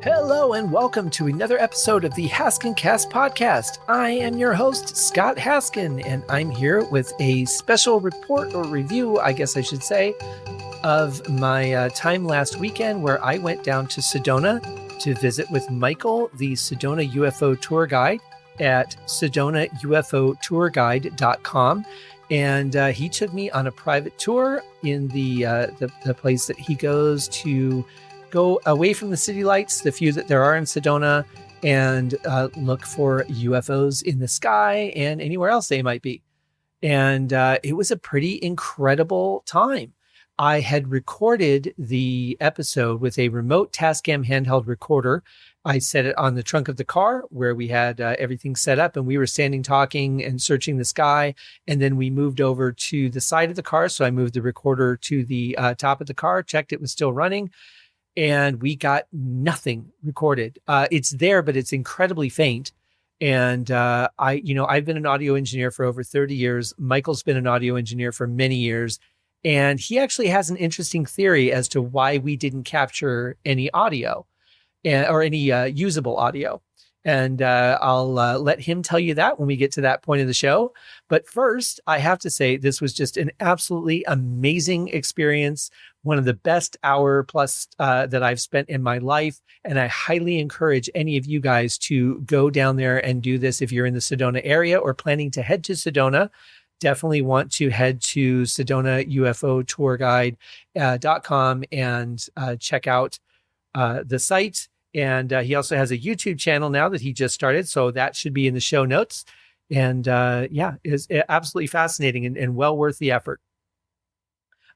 Hello and welcome to another episode of the HaskinCast Podcast. I am your host, Scott Haskin, and I'm here with a special report or review, I guess I should say, of my time last weekend where I went down to Sedona to visit with Michael, the Sedona UFO Tour Guide at SedonaUFOTourguide.com. And he took me on a private tour in the place that he goes to go away from the city lights, the few that there are in Sedona, and look for UFOs in the sky and anywhere else they might be. And it was a pretty incredible time. I had recorded the episode with a remote Tascam handheld recorder. I set it on the trunk of the car where we had everything set up, and we were standing talking and searching the sky. And then we moved over to the side of the car. So I moved the recorder to the top of the car, checked it was still running, and we got nothing recorded. It's there, but it's incredibly faint. And I've been an audio engineer for over 30 years. Michael's been an audio engineer for many years. And he actually has an interesting theory as to why we didn't capture any audio or any usable audio. And I'll let him tell you that when we get to that point of the show. But first, I have to say, this was just an absolutely amazing experience. One of the best hour plus that I've spent in my life. And I highly encourage any of you guys to go down there and do this if you're in the Sedona area or planning to head to Sedona. Definitely want to head to SedonaUFOTourguide.com and check out the site. And he also has a YouTube channel now that he just started. So that should be in the show notes. And it's absolutely fascinating and well worth the effort.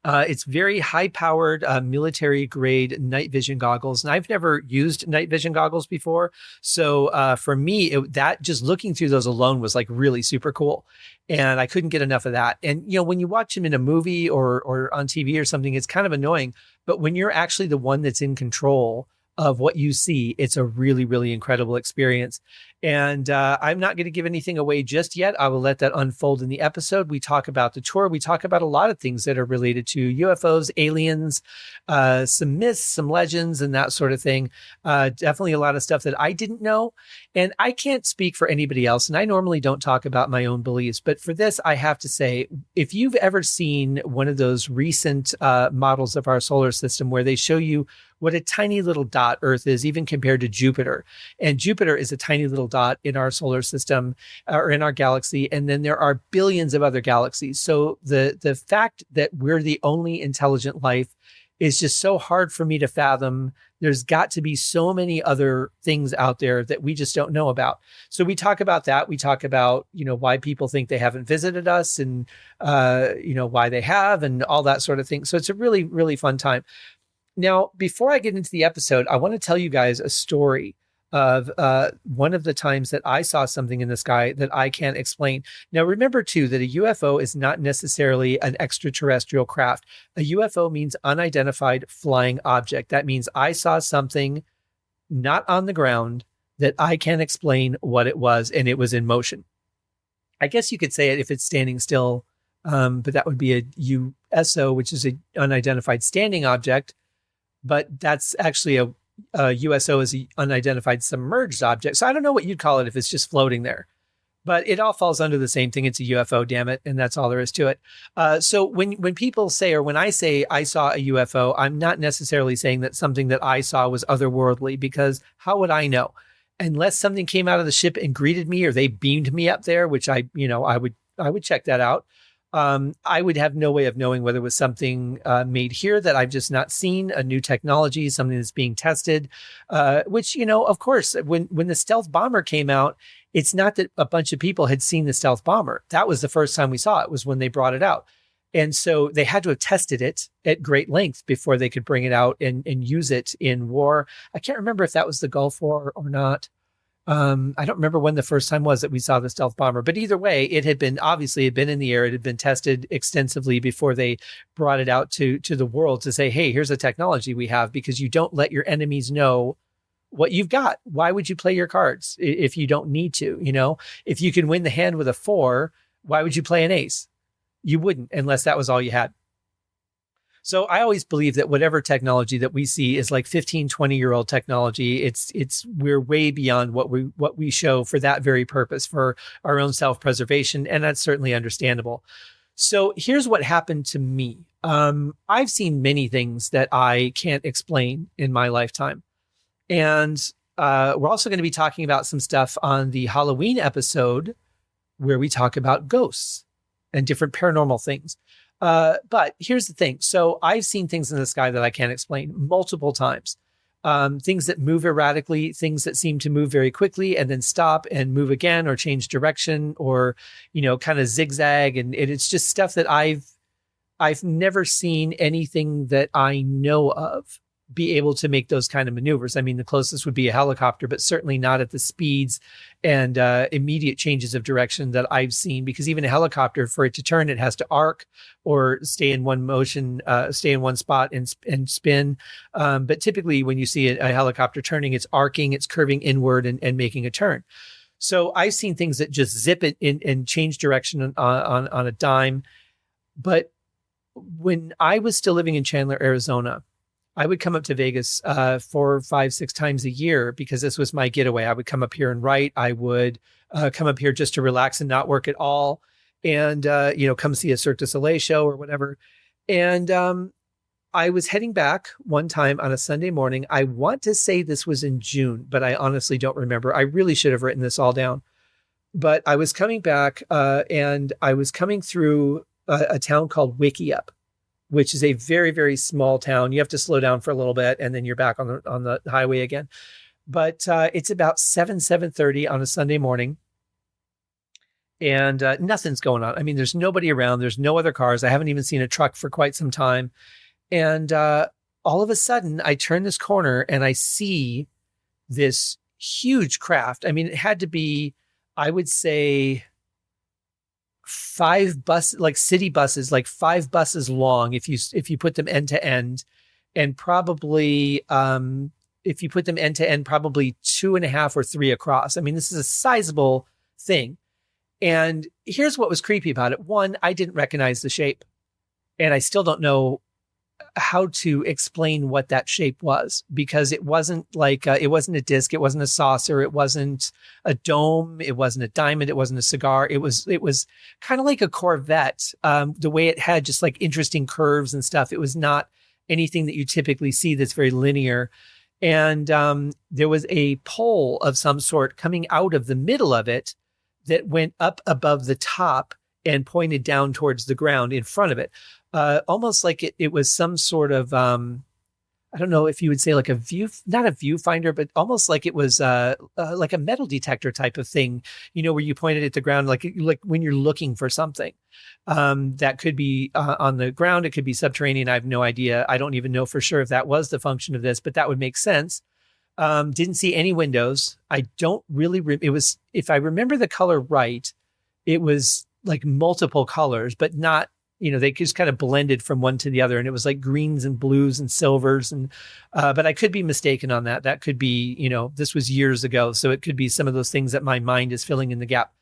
It's very high-powered military-grade night vision goggles. And I've never used night vision goggles before. So for me, that just looking through those alone was like really super cool. And I couldn't get enough of that. And, when you watch them in a movie or on TV or something, it's kind of annoying. But when you're actually the one that's in control of what you see, it's a really, really incredible experience. And I'm not going to give anything away just yet. I will let that unfold in the episode. We talk about the tour. We talk about a lot of things that are related to UFOs, aliens, some myths, some legends, and that sort of thing. Definitely a lot of stuff that I didn't know. And I can't speak for anybody else. And I normally don't talk about my own beliefs. But for this, I have to say, if you've ever seen one of those recent models of our solar system where they show you what a tiny little dot Earth is, even compared to Jupiter. And Jupiter is a tiny little dot in our solar system or in our galaxy. And then there are billions of other galaxies. So the fact that we're the only intelligent life is just so hard for me to fathom. There's got to be so many other things out there that we just don't know about. So we talk about that. We talk about, why people think they haven't visited us and, why they have and all that sort of thing. So it's a really, really fun time. Now, before I get into the episode, I want to tell you guys a story of one of the times that I saw something in the sky that I can't explain. Now, remember, too, that a UFO is not necessarily an extraterrestrial craft. A UFO means unidentified flying object. That means I saw something not on the ground that I can't explain what it was, and it was in motion. I guess you could say it if it's standing still, but that would be a USO, which is an unidentified standing object. But that's actually a USO is an unidentified submerged object. So I don't know what you'd call it if it's just floating there. But it all falls under the same thing. It's a UFO, damn it. And that's all there is to it. So when people say, or when I say I saw a UFO, I'm not necessarily saying that something that I saw was otherworldly, because how would I know? Unless something came out of the ship and greeted me, or they beamed me up there, which I would check that out. I would have no way of knowing whether it was something made here that I've just not seen, a new technology, something that's being tested, which, of course, when the stealth bomber came out, it's not that a bunch of people had seen the stealth bomber. That was the first time we saw it, was when they brought it out. And so they had to have tested it at great length before they could bring it out and use it in war. I can't remember if that was the Gulf War or not. I don't remember when the first time was that we saw the stealth bomber, but either way, it had been in the air. It had been tested extensively before they brought it out to the world to say, hey, here's a technology we have, because you don't let your enemies know what you've got. Why would you play your cards if you don't need to? If you can win the hand with a 4, why would you play an ace? You wouldn't, unless that was all you had. So I always believe that whatever technology that we see is like 15, 20-year-old technology. We're way beyond what we show for that very purpose, for our own self-preservation. And that's certainly understandable. So here's what happened to me. I've seen many things that I can't explain in my lifetime. And we're also going to be talking about some stuff on the Halloween episode where we talk about ghosts and different paranormal things. But here's the thing. So I've seen things in the sky that I can't explain multiple times. Things that move erratically, things that seem to move very quickly and then stop and move again or change direction or, kind of zigzag. And it's just stuff that I've never seen anything that I know of be able to make those kind of maneuvers. I mean, the closest would be a helicopter, but certainly not at the speeds and immediate changes of direction that I've seen, because even a helicopter, for it to turn, it has to arc or stay in one motion, stay in one spot and spin. But typically when you see a helicopter turning, it's arcing, it's curving inward and making a turn. So I've seen things that just zip it in and change direction on a dime. But when I was still living in Chandler, Arizona, I would come up to Vegas 4, 5, 6 times a year because this was my getaway. I would come up here and write. I would come up here just to relax and not work at all, and come see a Cirque du Soleil show or whatever. And I was heading back one time on a Sunday morning. I want to say this was in June, but I honestly don't remember. I really should have written this all down. But I was coming back and I was coming through a town called Wickiup, which is a very, very small town. You have to slow down for a little bit and then you're back on the highway again. But it's about 7:30 on a Sunday morning. And nothing's going on. I mean, there's nobody around. There's no other cars. I haven't even seen a truck for quite some time. And all of a sudden, I turn this corner and I see this huge craft. I mean, it had to be, I would say, 5 buses, like city buses, like 5 buses long if you put them end to end, and probably if you put them end to end, probably 2.5 or 3 across. I mean, this is a sizable thing. And here's what was creepy about it. One, I didn't recognize the shape, and I still don't know how to explain what that shape was, because it wasn't like it wasn't a disc, it wasn't a saucer, it wasn't a dome, it wasn't a diamond, it wasn't a cigar. It was kind of like a Corvette, the way it had just like interesting curves and stuff. It was not anything that you typically see that's very linear. And there was a pole of some sort coming out of the middle of it that went up above the top and pointed down towards the ground in front of it. Almost like it was some sort of, I don't know if you would say like not a viewfinder, but almost like it was like a metal detector type of thing, where you pointed at the ground, like when you're looking for something that could be on the ground. It could be subterranean. I have no idea. I don't even know for sure if that was the function of this, but that would make sense. Didn't see any windows. I don't really, it was, if I remember the color right, it was like multiple colors, but not, they just kind of blended from one to the other. And it was like greens and blues and silvers. And, but I could be mistaken on that. That could be, this was years ago. So it could be some of those things that my mind is filling in the gap.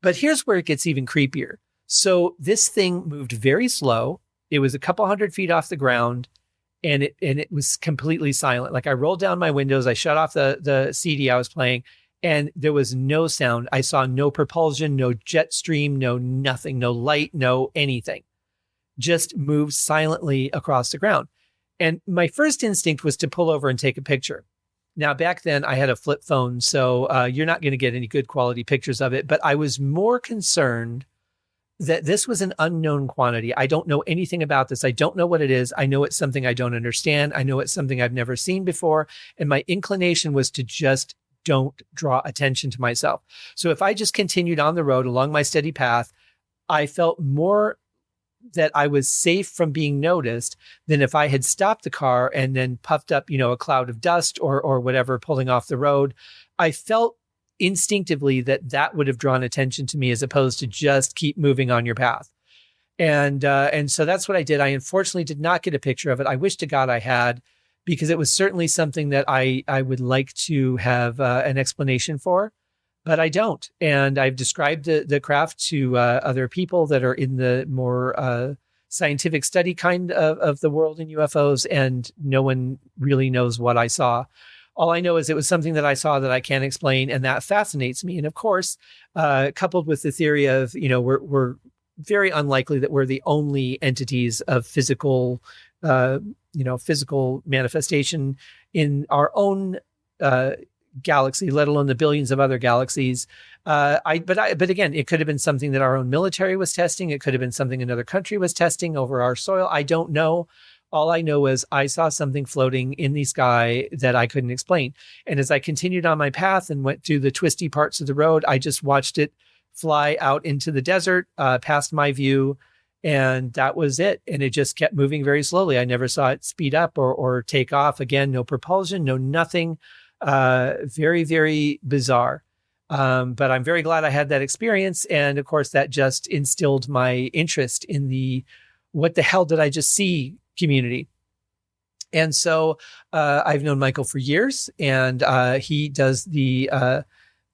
But here's where it gets even creepier. So this thing moved very slow. It was a couple 100 feet off the ground, and it was completely silent. Like I rolled down my windows, I shut off the CD I was playing, and there was no sound. I saw no propulsion, no jet stream, no nothing, no light, no anything. Just moved silently across the ground. And my first instinct was to pull over and take a picture. Now, back then I had a flip phone, so you're not going to get any good quality pictures of it. But I was more concerned that this was an unknown quantity. I don't know anything about this. I don't know what it is. I know it's something I don't understand. I know it's something I've never seen before. And my inclination was to just don't draw attention to myself. So if I just continued on the road along my steady path, I felt more that I was safe from being noticed than if I had stopped the car and then puffed up, a cloud of dust or whatever, pulling off the road. I felt instinctively that would have drawn attention to me, as opposed to just keep moving on your path. And so that's what I did. I unfortunately did not get a picture of it. I wish to God I had, because it was certainly something that I would like to have an explanation for, but I don't. And I've described the craft to other people that are in the more scientific study kind of the world in UFOs, and no one really knows what I saw. All I know is it was something that I saw that I can't explain, and that fascinates me. And of course, coupled with the theory of, we're very unlikely that we're the only entities of physical manifestation in our own galaxy, let alone the billions of other galaxies. But again, it could have been something that our own military was testing. It could have been something another country was testing over our soil. I don't know. All I know is I saw something floating in the sky that I couldn't explain. And as I continued on my path and went through the twisty parts of the road, I just watched it fly out into the desert, past my view. And that was it. And it just kept moving very slowly. I never saw it speed up or take off. Again, no propulsion, no nothing. Very, very bizarre. But I'm very glad I had that experience. And of course, that just instilled my interest in the what the hell did I just see community. And so I've known Michael for years, and he does the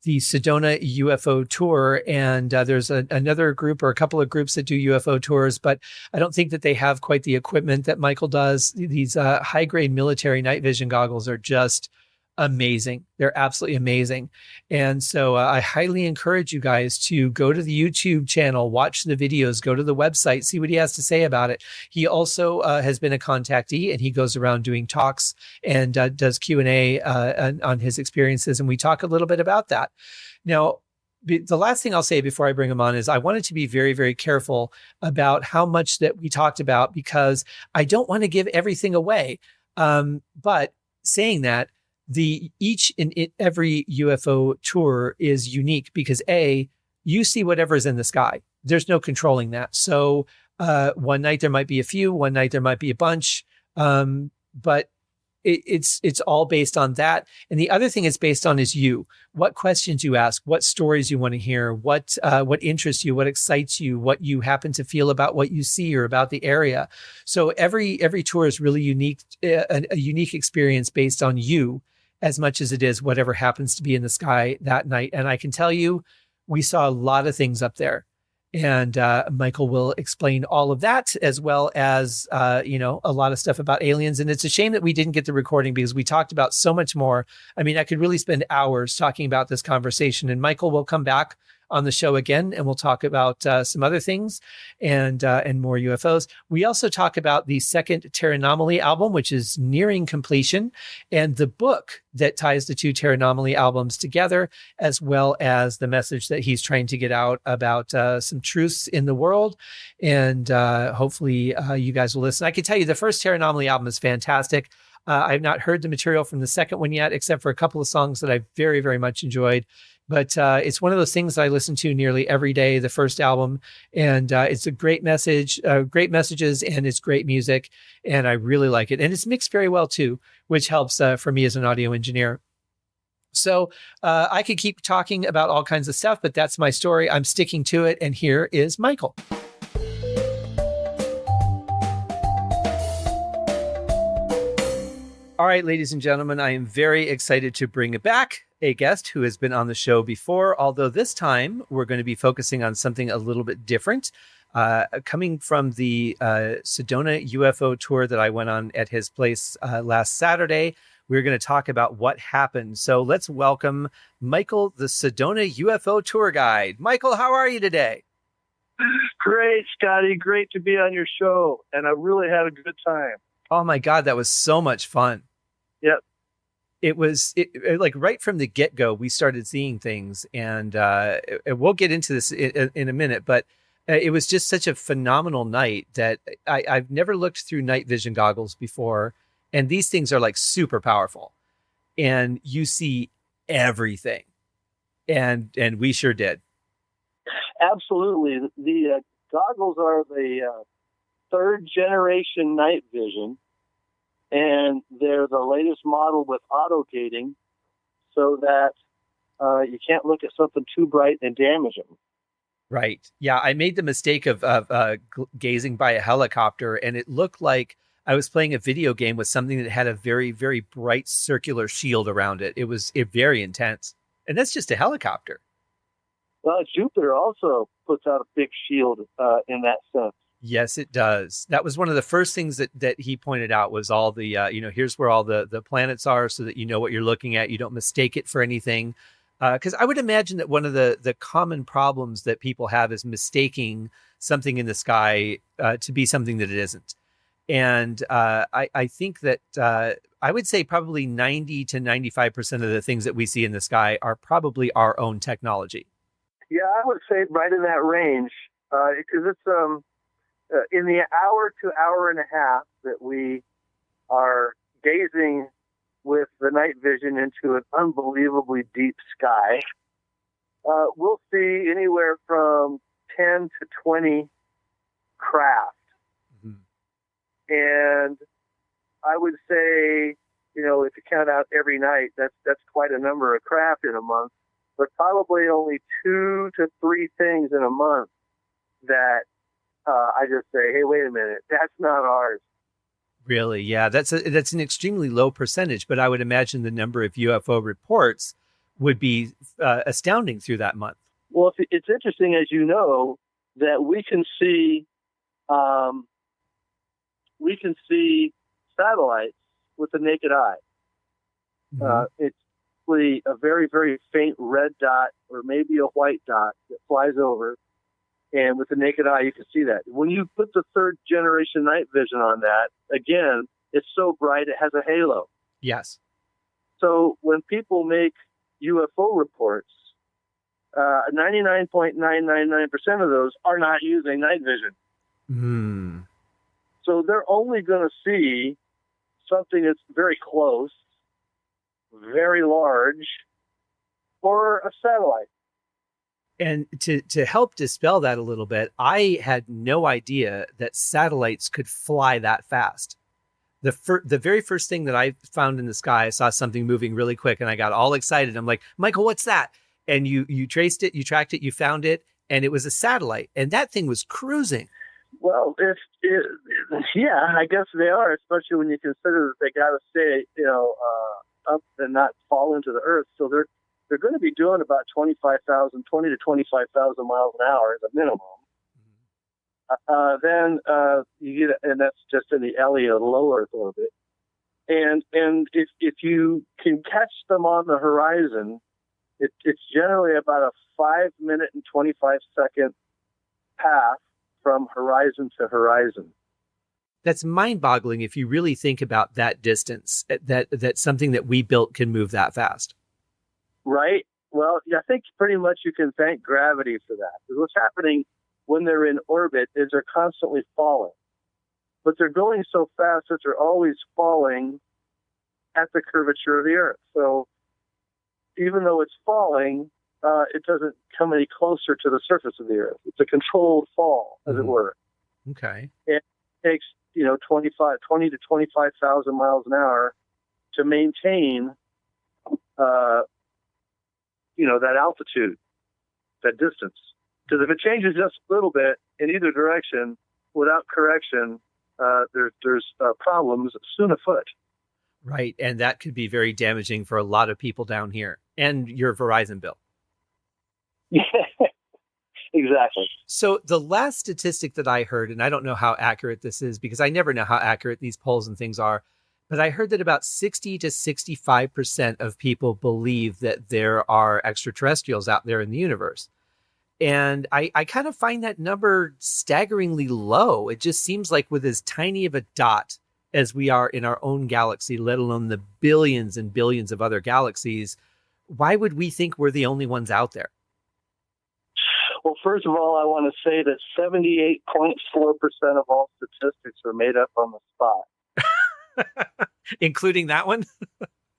Sedona UFO Tour. And there's another group or a couple of groups that do UFO tours, but I don't think that they have quite the equipment that Michael does. These high-grade military night vision goggles are just amazing. They're absolutely amazing. And so I highly encourage you guys to go to the YouTube channel, watch the videos, go to the website, see what he has to say about it. He also has been a contactee, and he goes around doing talks and does Q&A on his experiences. And we talk a little bit about that. Now, the last thing I'll say before I bring him on is I wanted to be very, very careful about how much that we talked about, because I don't want to give everything away. But saying that, each and every UFO tour is unique because you see whatever's in the sky. There's no controlling that. So one night there might be a few, one night there might be a bunch, but it's all based on that. And the other thing it's based on is you. What questions you ask, what stories you want to hear, what interests you, what excites you, what you happen to feel about what you see or about the area. So every tour is really unique, a unique experience based on you, as much as it is whatever happens to be in the sky that night. And I can tell you, we saw a lot of things up there. And Michael will explain all of that, as well as, a lot of stuff about aliens. And it's a shame that we didn't get the recording, because we talked about so much more. I mean, I could really spend hours talking about this conversation. And Michael will come back on the show again, and we'll talk about some other things and more UFOs. We also talk about the second Terranomaly album, which is nearing completion, and the book that ties the two Terranomaly albums together, as well as the message that he's trying to get out about some truths in the world. And hopefully you guys will listen. I can tell you the first Terranomaly album is fantastic. I've not heard the material from the second one yet, except for a couple of songs that I very, very much enjoyed. But it's one of those things that I listen to nearly every day, the first album. And it's a great message, great messages, and it's great music. And I really like it. And it's mixed very well, too, which helps for me as an audio engineer. So I could keep talking about all kinds of stuff, but that's my story. I'm sticking to it. And here is Michael. All right, ladies and gentlemen, I am very excited to bring back a guest who has been on the show before, although this time we're going to be focusing on something a little bit different. Coming from the Sedona UFO Tour that I went on at his place last Saturday, we're going to talk about what happened. So let's welcome Michael, the Sedona UFO Tour Guide. Michael, how are you today? Great, Scotty. Great to be on your show. And I really had a good time. Oh my God, that was so much fun. Yep. It was like right from the get-go, we started seeing things, and we'll get into this in a minute, but it was just such a phenomenal night that I've never looked through night vision goggles before. And these things are like super powerful, and you see everything. And we sure did. Absolutely. The goggles are the third generation night vision, and they're the latest model with auto gating, so that you can't look at something too bright and damage them. Right. Yeah. I made the mistake of gazing by a helicopter, and it looked like I was playing a video game with something that had a very, very bright circular shield around it. It was very intense. And that's just a helicopter. Well, Jupiter also puts out a big shield in that sense. Yes, it does. That was one of the first things that he pointed out was all the, here's where all the planets are so that you know what you're looking at. You don't mistake it for anything. Because I would imagine that one of the common problems that people have is mistaking something in the sky to be something that it isn't. And I think that I would say probably 90 to 95% of the things that we see in the sky are probably our own technology. Yeah, I would say right in that range, because it's in the hour to hour and a half that we are gazing with the night vision into an unbelievably deep sky, we'll see anywhere from 10 to 20 craft. Mm-hmm. And I would say, if you count out every night, that's quite a number of craft in a month, but probably only 2 to 3 things in a month that I just say, hey, wait a minute, that's not ours. Really? Yeah, that's an extremely low percentage, but I would imagine the number of UFO reports would be astounding through that month. Well, it's interesting, as you know, that we can see satellites with the naked eye. Mm-hmm. It's really a very, very faint red dot or maybe a white dot that flies over. And with the naked eye, you can see that. When you put the third generation night vision on that, again, it's so bright, it has a halo. Yes. So when people make UFO reports, 99.999% of those are not using night vision. Hmm. So they're only going to see something that's very close, very large, or a satellite. And to help dispel that a little bit, I had no idea that satellites could fly that fast. The very first thing that I found in the sky, I saw something moving really quick and I got all excited. I'm like, Michael, what's that? And you traced it, you tracked it, you found it, and it was a satellite. And that thing was cruising. Well, yeah, I guess they are, especially when you consider that they got to stay, up and not fall into the earth. So they're going to be doing about 20 to 25,000 miles an hour as a minimum. Then you get, and that's just in the LEO, low Earth orbit. And if you can catch them on the horizon, it's generally about a 5-minute and 25-second path from horizon to horizon. That's mind-boggling if you really think about that distance. That something that we built can move that fast. Right. Well, I think pretty much you can thank gravity for that. Because what's happening when they're in orbit is they're constantly falling. But they're going so fast that they're always falling at the curvature of the Earth. So even though it's falling, it doesn't come any closer to the surface of the Earth. It's a controlled fall, as it were. Okay. It takes, 20 to 25,000 miles an hour to maintain that altitude, that distance. Because if it changes just a little bit in either direction without correction, there's problems soon afoot. Right. And that could be very damaging for a lot of people down here and your Verizon bill. Yeah, exactly. So the last statistic that I heard, and I don't know how accurate this is because I never know how accurate these polls and things are, but I heard that about 60 to 65% of people believe that there are extraterrestrials out there in the universe. And I kind of find that number staggeringly low. It just seems like with as tiny of a dot as we are in our own galaxy, let alone the billions and billions of other galaxies, why would we think we're the only ones out there? Well, first of all, I want to say that 78.4% of all statistics are made up on the spot. Including that one?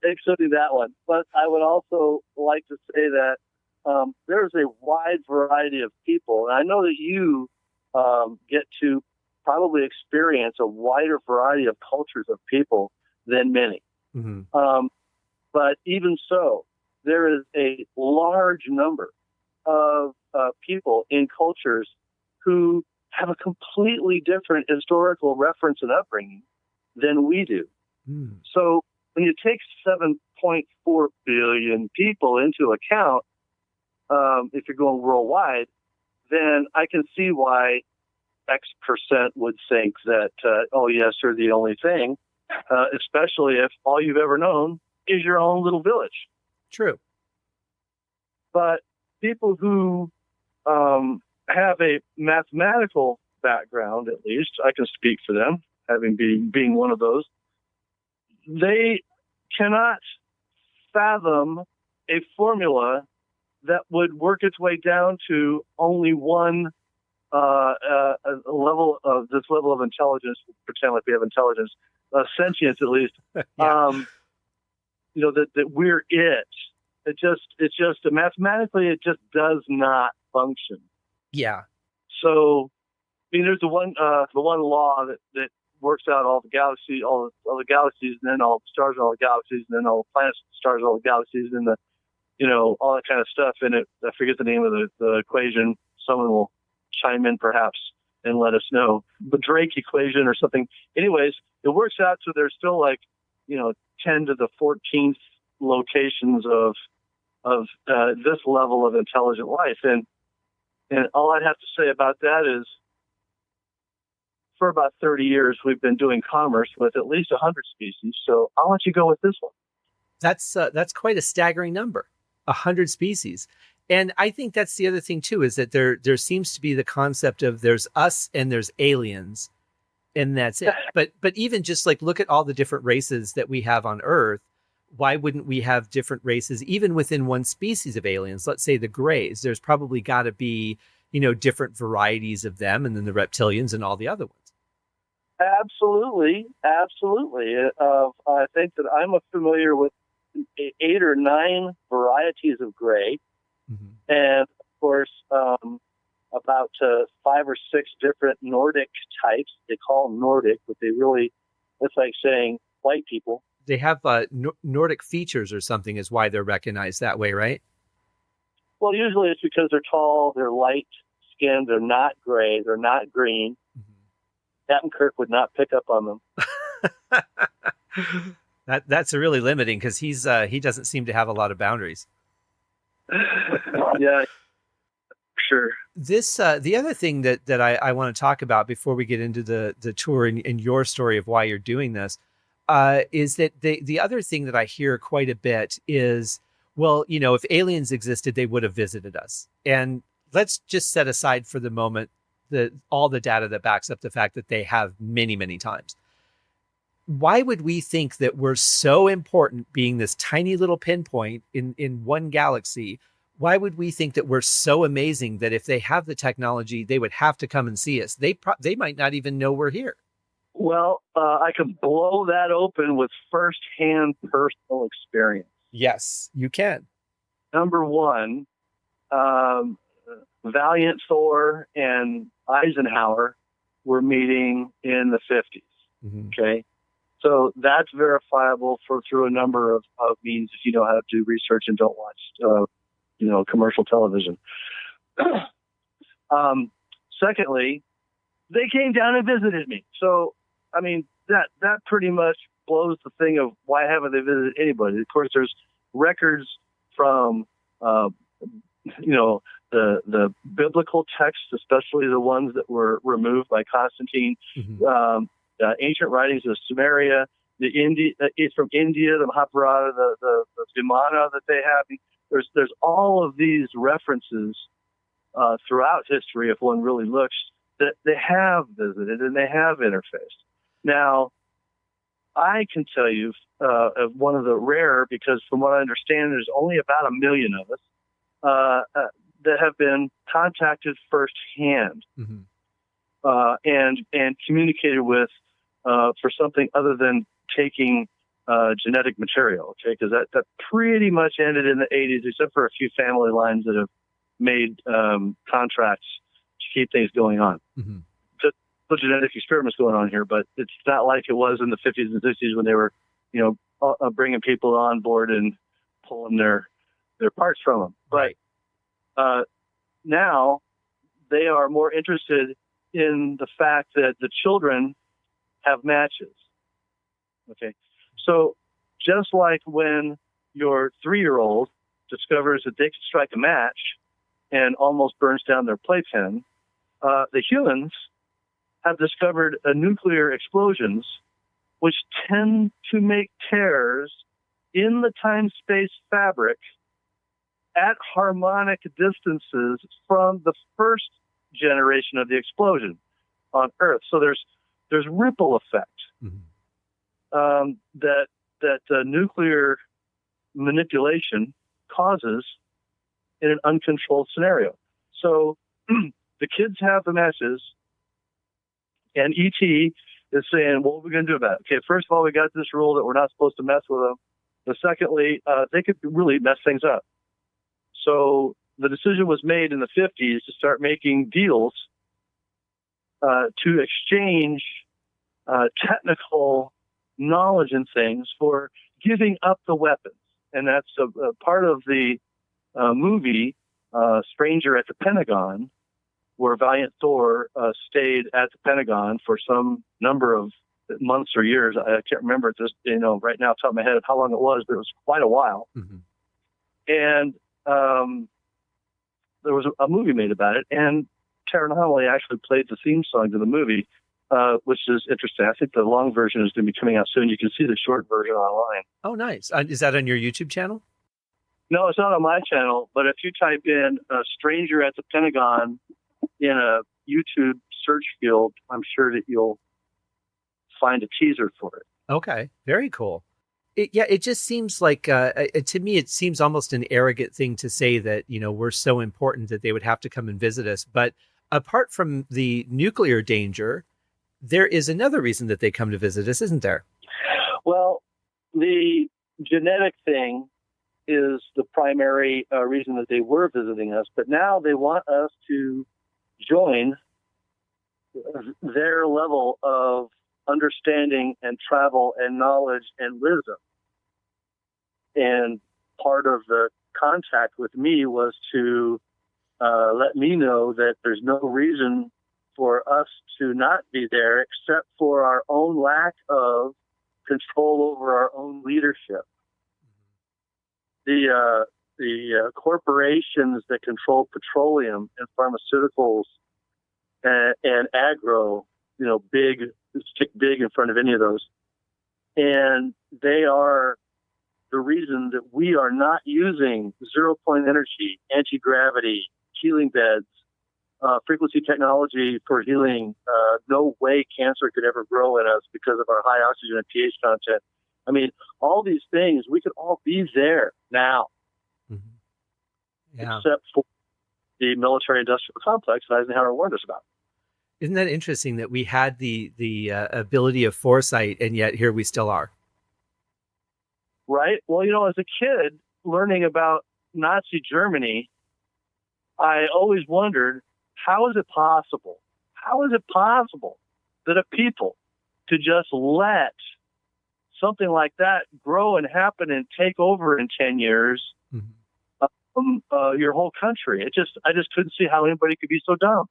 Including that one. But I would also like to say that there's a wide variety of people. And I know that you get to probably experience a wider variety of cultures of people than many. Mm-hmm. But even so, there is a large number of people in cultures who have a completely different historical reference and upbringing than we do. Mm. So when you take 7.4 billion people into account, if you're going worldwide, then I can see why X percent would think that, oh, yes, you're the only thing, especially if all you've ever known is your own little village. True. But people who have a mathematical background, at least, I can speak for them, having being one of those, they cannot fathom a formula that would work its way down to only one level of intelligence. Pretend like we have intelligence, sentience at least. Yeah. That we're it. It's just mathematically it just does not function. Yeah. So, I mean, there's the one law that works out all the galaxies, all the galaxies, and then all the stars, and all the galaxies, and then all the planets, stars, all the galaxies, and all that kind of stuff. And I forget the name of the equation. Someone will chime in perhaps and let us know. The Drake equation or something. Anyways, it works out so there's still 10 to the 14th locations of this level of intelligent life. And all I'd have to say about that is, for about 30 years, we've been doing commerce with at least 100 species. So I'll let you go with this one. That's quite a staggering number, 100 species. And I think that's the other thing too, is that there seems to be the concept of there's us and there's aliens, and that's it. But even just look at all the different races that we have on Earth. Why wouldn't we have different races even within one species of aliens? Let's say the Greys. There's probably got to be different varieties of them, and then the reptilians and all the other ones. Absolutely. I think that I'm familiar with 8 or 9 varieties of gray, and of course about 5 or 6 different Nordic types. They call them Nordic, but it's like saying white people. They have Nordic features or something is why they're recognized that way, right? Well, usually it's because they're tall, they're light-skinned, they're not gray, they're not green. Kirk would not pick up on them. That's really limiting because he doesn't seem to have a lot of boundaries. Yeah, sure. This the other thing that I want to talk about before we get into the tour and your story of why you're doing this is that the other thing that I hear quite a bit is, well, if aliens existed, they would have visited us. And let's just set aside for the moment all the data that backs up the fact that they have many, many times. Why would we think that we're so important, being this tiny little pinpoint in one galaxy? Why would we think that we're so amazing that if they have the technology, they would have to come and see us? They might not even know we're here. Well, I could blow that open with firsthand personal experience. Yes, you can. Number one, Valiant Thor and Eisenhower were meeting in the 50s. Mm-hmm. Okay. So that's verifiable through a number of means if you know how to do research and don't watch, commercial television. Secondly, they came down and visited me. So, I mean, that pretty much blows the thing of why haven't they visited anybody? Of course, there's records from, the biblical texts, especially the ones that were removed by Constantine, ancient writings of Sumeria, it's from India, the Mahabharata, the Vimana that they have. There's all of these references throughout history, if one really looks, that they have visited and they have interfaced. Now, I can tell you of one of the rare, because from what I understand, there's only about 1 million of us that have been contacted firsthand and communicated with for something other than taking genetic material, okay? Because that pretty much ended in the 80s, except for a few family lines that have made contracts to keep things going on. Mm-hmm. So genetic experiments going on here, but it's not like it was in the 50s and 60s when they were, bringing people on board and pulling their parts from them. Right. But now they are more interested in the fact that the children have matches. Okay. So just like when your 3-year-old discovers that they can strike a match and almost burns down their playpen, the humans have discovered nuclear explosions, which tend to make tears in the time-space fabric at harmonic distances from the first generation of the explosion on Earth. So there's ripple effect that nuclear manipulation causes in an uncontrolled scenario. So the kids have the matches, and ET is saying, what are we going to do about it? Okay, first of all, we got this rule that we're not supposed to mess with them. But secondly, they could really mess things up. So the decision was made in the 50s to start making deals to exchange technical knowledge and things for giving up the weapons. And that's a part of the movie Stranger at the Pentagon, where Valiant Thor stayed at the Pentagon for some number of months or years. I can't remember it just, right now off the top of my head how long it was, but it was quite a while. And there was a movie made about it, and Terranomaly actually played the theme song to the movie, which is interesting. I think the long version is going to be coming out soon. You can see the short version online. Oh, nice. Is that on your YouTube channel? No, it's not on my channel, but if you type in Stranger at the Pentagon in a YouTube search field, I'm sure that you'll find a teaser for it. Okay, very cool. It just seems like, to me, it seems almost an arrogant thing to say that, we're so important that they would have to come and visit us. But apart from the nuclear danger, there is another reason that they come to visit us, isn't there? Well, the genetic thing is the primary reason that they were visiting us. But now they want us to join their level of understanding and travel and knowledge and wisdom. And part of the contact with me was to let me know that there's no reason for us to not be there except for our own lack of control over our own leadership. The corporations that control petroleum and pharmaceuticals and agro, stick big in front of any of those. And they are the reason that we are not using zero-point energy, anti-gravity, healing beds, frequency technology for healing. No way cancer could ever grow in us because of our high oxygen and pH content. I mean, all these things, we could all be there now, except for the military-industrial complex that Eisenhower warned us about. Isn't that interesting that we had the ability of foresight, and yet here we still are? Right. Well, as a kid learning about Nazi Germany, I always wondered, how is it possible? How is it possible that a people to just let something like that grow and happen and take over in 10 years your whole country? I just couldn't see how anybody could be so dumb.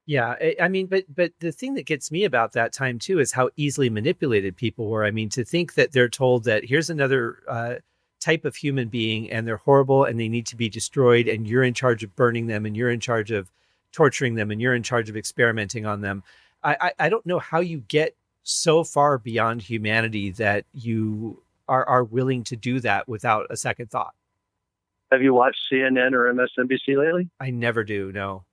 Yeah, I mean, but the thing that gets me about that time too is how easily manipulated people were. I mean, to think that they're told that here's another type of human being and they're horrible and they need to be destroyed, and you're in charge of burning them, and you're in charge of torturing them, and you're in charge of experimenting on them. I don't know how you get so far beyond humanity that you are willing to do that without a second thought. Have you watched CNN or MSNBC lately? I never do, no.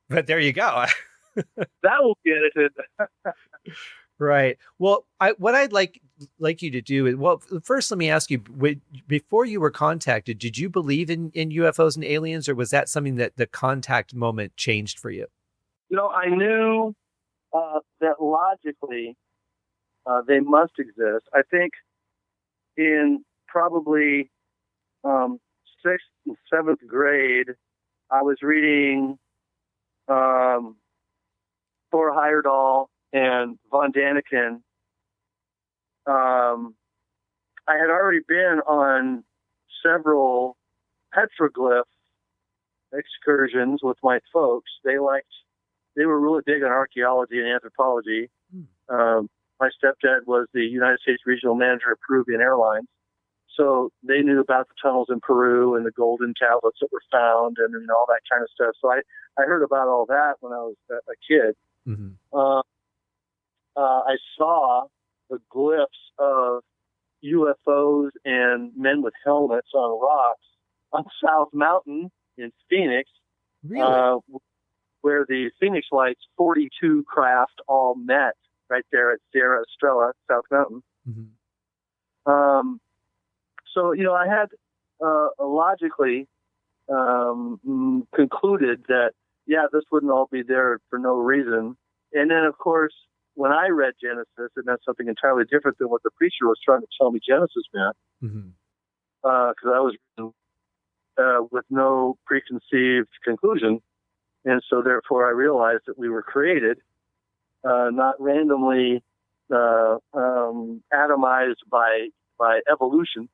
But there you go. That will be edited. Right. Well, what I'd like you to do is, well, first let me ask you, before you were contacted, did you believe in UFOs and aliens, or was that something that the contact moment changed for you? I knew that logically they must exist. I think in probably 6th and 7th grade, I was reading Thor Heyerdahl and von Daniken. I had already been on several petroglyph excursions with my folks. They were really big on archaeology and anthropology. My stepdad was the United States regional manager of Peruvian Airlines. So they knew about the tunnels in Peru and the golden tablets that were found and all that kind of stuff. So I heard about all that when I was a kid. Mm-hmm. I saw the glyphs of UFOs and men with helmets on rocks on South Mountain in Phoenix, Really? where the Phoenix Lights 42 craft all met right there at Sierra Estrella, South Mountain. Mm-hmm. So, I had logically concluded that, this wouldn't all be there for no reason. And then, of course, when I read Genesis, it meant something entirely different than what the preacher was trying to tell me Genesis meant. Mm-hmm. Because I was with no preconceived conclusion. And so, therefore, I realized that we were created, not randomly atomized by evolution.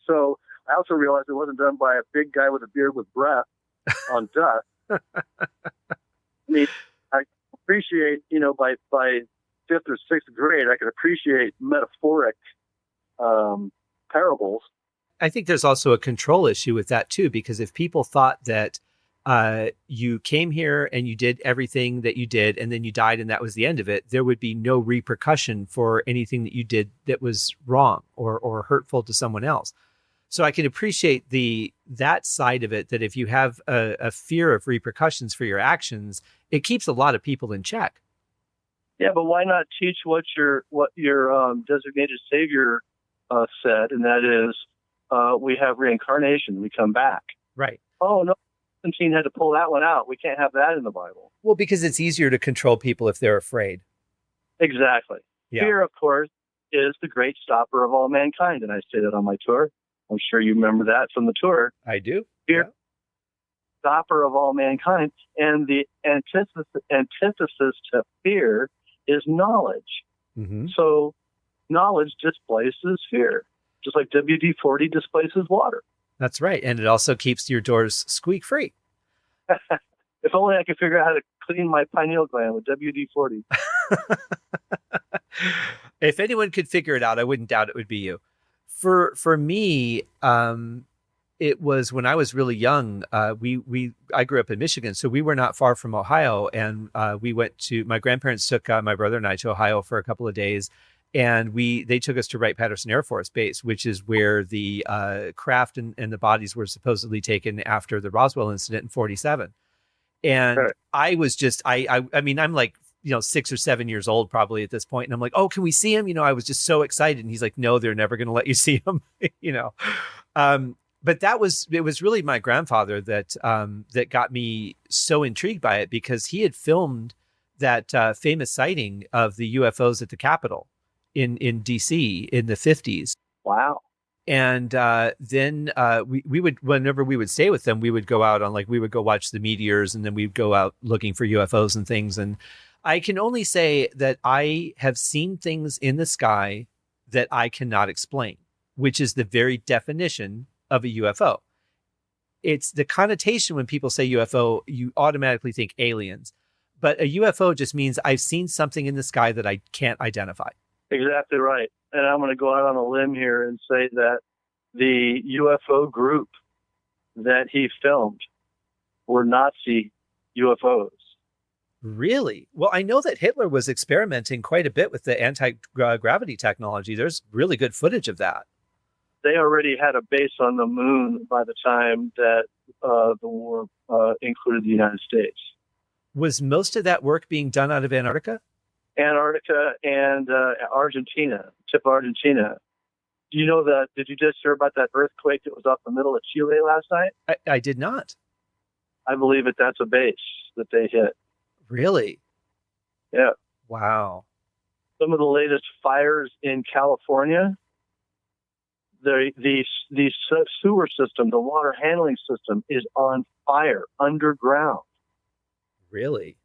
So I also realized it wasn't done by a big guy with a beard with breath on dust. I mean, I appreciate, by fifth or sixth grade, I could appreciate metaphoric parables. I think there's also a control issue with that too, because if people thought that you came here and you did everything that you did and then you died and that was the end of it, there would be no repercussion for anything that you did that was wrong or hurtful to someone else. So I can appreciate that side of it, that if you have a fear of repercussions for your actions, it keeps a lot of people in check. Yeah, but why not teach what your designated savior said, and that is, we have reincarnation, we come back. Right. Oh, no, Constantine had to pull that one out. We can't have that in the Bible. Well, because it's easier to control people if they're afraid. Exactly. Yeah. Fear, of course, is the great stopper of all mankind, and I say that on my tour. I'm sure you remember that from the tour. I do. Fear, yeah. Stopper of all mankind, and the antithesis to fear is knowledge. Mm-hmm. So knowledge displaces fear, just like WD-40 displaces water. That's right. And it also keeps your doors squeak free. If only I could figure out how to clean my pineal gland with WD-40. If anyone could figure it out, I wouldn't doubt it would be you. For me, it was when I was really young. I grew up in Michigan, so we were not far from Ohio, and my grandparents took my brother and I to Ohio for a couple of days. And they took us to Wright-Patterson Air Force Base, which is where the craft and the bodies were supposedly taken after the Roswell incident in 1947. And right. I was just, I mean, I'm like, 6 or 7 years old probably at this point. And I'm like, oh, can we see him? I was just so excited. And he's like, no, they're never going to let you see him, But it was really my grandfather that got me so intrigued by it, because he had filmed that famous sighting of the UFOs at the Capitol in DC in the 50s. Wow. And then we would, whenever we would stay with them, we would go out on, we would go watch the meteors, and then we'd go out looking for UFOs and things. And I can only say that I have seen things in the sky that I cannot explain, which is the very definition of a UFO. It's the connotation when people say UFO, you automatically think aliens. But a UFO just means I've seen something in the sky that I can't identify. Exactly right. And I'm going to go out on a limb here and say that the UFO group that he filmed were Nazi UFOs. Really? Well, I know that Hitler was experimenting quite a bit with the anti-gravity technology. There's really good footage of that. They already had a base on the moon by the time that the war included the United States. Was most of that work being done out of Antarctica? Antarctica and Argentina, tip of Argentina. Do you know that? Did you just hear about that earthquake that was off the middle of Chile last night? I did not. I believe that's a base that they hit. Really? Yeah. Wow. Some of the latest fires in California, the sewer system, the water handling system is on fire underground. Really?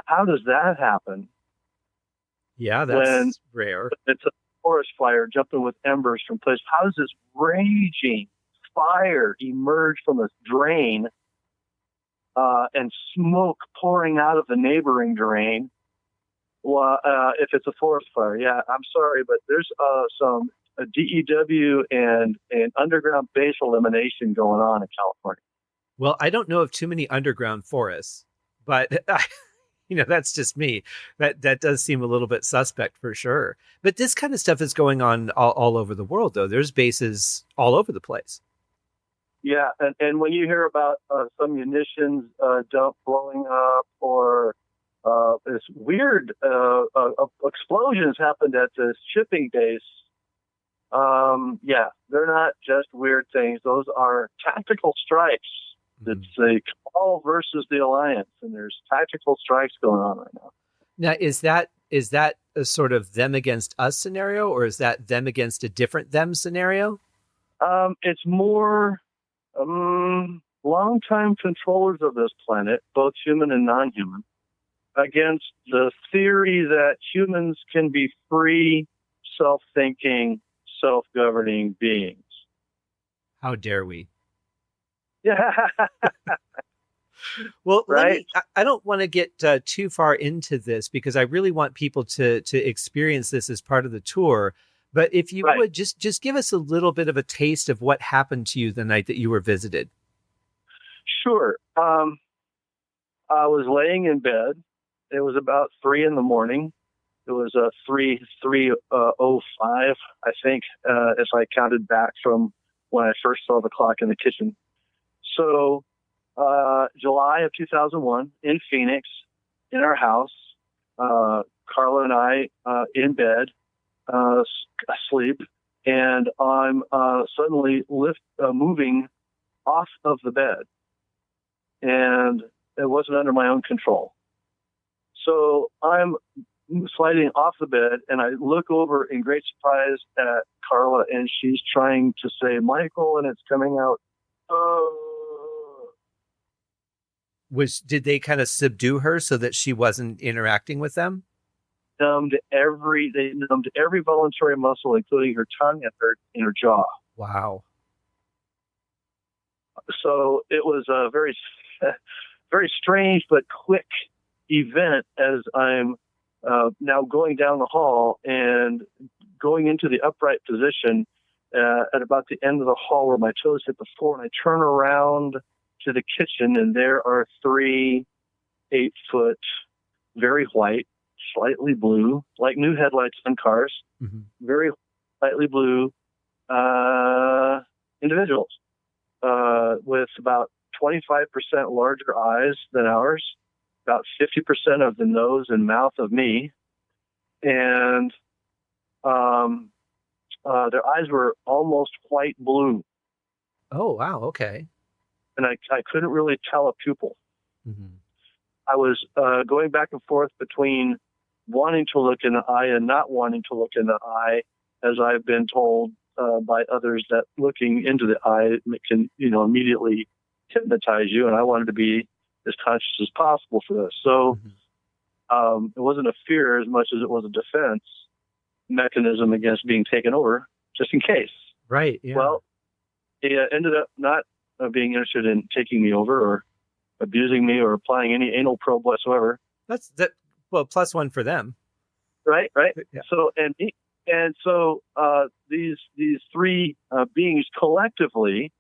How does that happen? Yeah, that's rare. It's a forest fire jumping with embers from places. How does this raging fire emerge from a drain and smoke pouring out of the neighboring drain? Well, if it's a forest fire, yeah, I'm sorry, but there's some a DEW and an underground base elimination going on in California. Well, I don't know of too many underground forests, but that's just me. That does seem a little bit suspect for sure. But this kind of stuff is going on all over the world, though. There's bases all over the place. Yeah, and when you hear about some munitions dump blowing up, or this weird explosions happened at this shipping base, they're not just weird things. Those are tactical strikes. It's the Cabal versus the Alliance, and there's tactical strikes going on right now. Now, is that a sort of them against us scenario, or is that them against a different them scenario? It's more longtime controllers of this planet, both human and non-human, against the theory that humans can be free, self-thinking, self-governing beings. How dare we? Yeah. Well, right? I don't want to get too far into this because I really want people to experience this as part of the tour. But if you would just give us a little bit of a taste of what happened to you the night that you were visited. Sure. I was laying in bed. It was about 3 a.m. It was 3:05, I think, if I counted back from when I first saw the clock in the kitchen. So, July of 2001 in Phoenix, in our house, Carla and I in bed, asleep, and I'm suddenly moving off of the bed, and it wasn't under my own control. So I'm sliding off the bed, and I look over in great surprise at Carla, and she's trying to say, "Michael," and it's coming out. Did they kind of subdue her so that she wasn't interacting with them? They numbed every voluntary muscle, including her tongue and her jaw. Wow. So it was a very, very strange but quick event as I'm now going down the hall and going into the upright position at about the end of the hall where my toes hit the floor, and I turn around to the kitchen, and there are 3 8-foot, very white, slightly blue, like new headlights on cars, very slightly blue individuals with about 25% larger eyes than ours, about 50% of the nose and mouth of me, and their eyes were almost white blue. Oh, wow. Okay. And I couldn't really tell a pupil. Mm-hmm. I was going back and forth between wanting to look in the eye and not wanting to look in the eye, as I've been told by others that looking into the eye can, immediately hypnotize you. And I wanted to be as conscious as possible for this. So it wasn't a fear as much as it was a defense mechanism against being taken over, just in case. Right. Yeah. Well, he ended up not being interested in taking me over or abusing me or applying any anal probe whatsoever. Well, plus one for them. Right. Yeah. So, these 3 beings collectively,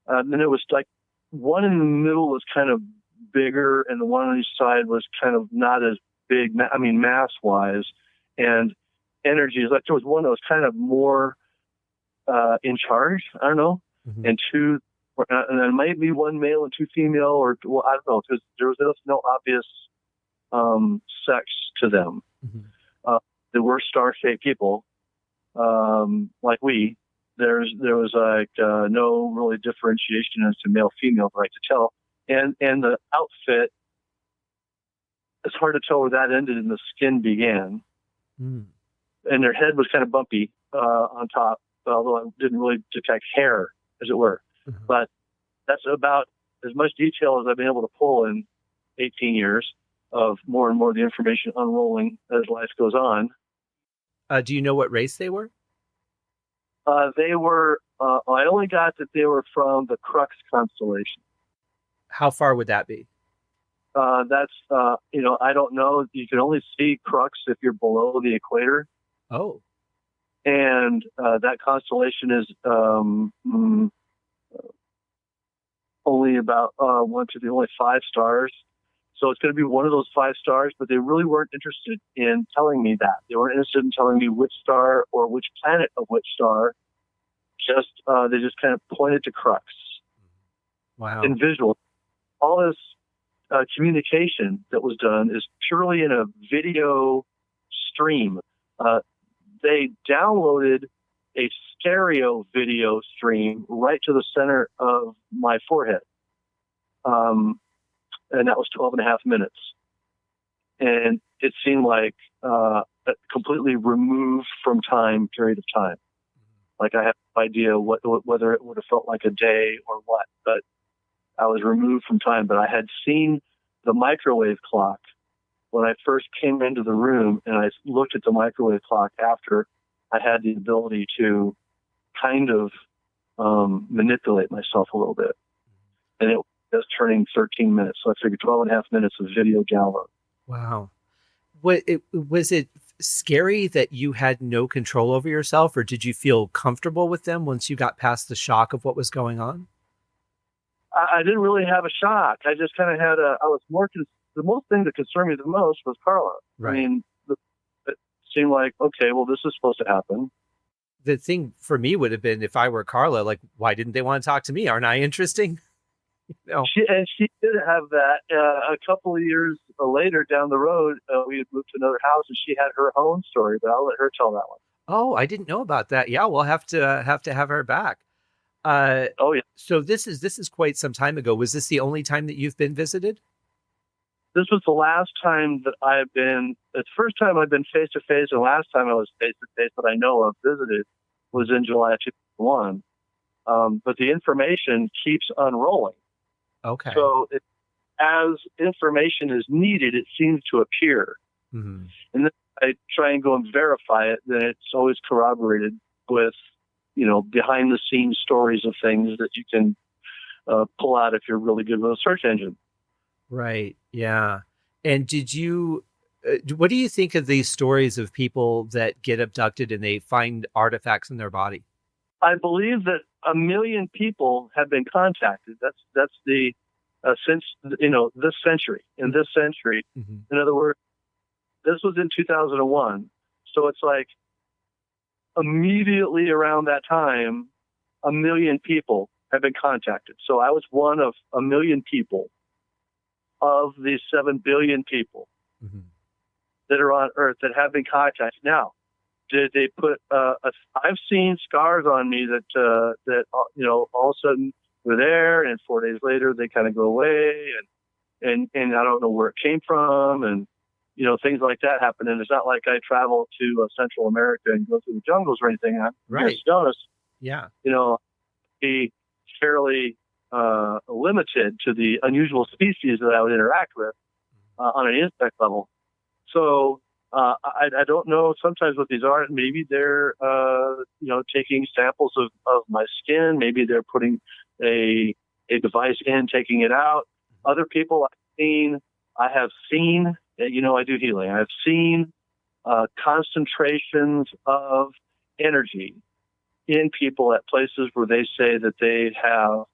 and it was like one in the middle was kind of bigger and the one on each side was kind of not as big, mass wise, and energy is like there was one that was kind of more in charge. I don't know. Mm-hmm. And 2, and then maybe 1 male and 2 female, or I don't know, because there was no obvious sex to them. Mm-hmm. They were star-shaped people, like we. There was like no really differentiation as to male female, I like to tell. And the outfit, it's hard to tell where that ended and the skin began. Mm. And their head was kind of bumpy on top, although I didn't really detect hair, as it were. Mm-hmm. But that's about as much detail as I've been able to pull in 18 years of more and more of the information unrolling as life goes on. Do you know what race they were? They were, I only got that they were from the Crux constellation. How far would that be? That's, I don't know. You can only see Crux if you're below the equator. Oh. and that constellation is only about only 5 stars. So it's going to be one of those 5 stars, but they really weren't interested in telling me that. They weren't interested in telling me which star or which planet of which star. They just kind of pointed to Crux. Wow. In visual. All this communication that was done is purely in a video stream. They downloaded a stereo video stream right to the center of my forehead. And that was 12 and a half minutes. And it seemed like a completely removed from time period of time. Like I have no idea whether it would have felt like a day or what, but I was removed from time. But I had seen the microwave clock when I first came into the room, and I looked at the microwave clock after I had the ability to kind of manipulate myself a little bit. And it was turning 13 minutes. So I figured 12 and a half minutes of video download. Wow. Was it scary that you had no control over yourself, or did you feel comfortable with them once you got past the shock of what was going on? I didn't really have a shock. I just kind of had the most thing that concerned me the most was Carla. Right. I mean, it seemed like, okay, well, this is supposed to happen. The thing for me would have been, if I were Carla, like, why didn't they want to talk to me? Aren't I interesting? She did have that. A couple of years later down the road, we had moved to another house, and she had her own story, but I'll let her tell that one. Oh, I didn't know about that. Yeah, we'll have to have her back. Oh yeah. So this is quite some time ago. Was this the only time that you've been visited? This was the last time that I've been. It's the first time I've been face to face, and last time I was face to face that I know of visited was in July of 2001. But the information keeps unrolling. Okay. So as information is needed, it seems to appear. Mm-hmm. And then I try and go and verify it. Then it's always corroborated with, behind the scenes stories of things that you can pull out if you're really good with a search engine. Right. Yeah. And what do you think of these stories of people that get abducted and they find artifacts in their body? I believe that 1 million people have been contacted. That's the since this century. In this century, mm-hmm. In other words, this was in 2001. So it's like immediately around that time, 1 million people have been contacted. So I was one of 1 million people of these 7 billion people mm-hmm. that are on Earth that have been contacted. Now, did they put? I've seen scars on me that all of a sudden were there, and 4 days later they kind of go away, and I don't know where it came from, and things like that happen. And it's not like I travel to Central America and go through the jungles or anything. Right. Sedona, yeah. Be fairly limited to the unusual species that I would interact with on an insect level. So. I don't know sometimes what these are. Maybe they're, taking samples of my skin. Maybe they're putting a device in, taking it out. Other people I have seen, I do healing. I've seen concentrations of energy in people at places where they say that they have,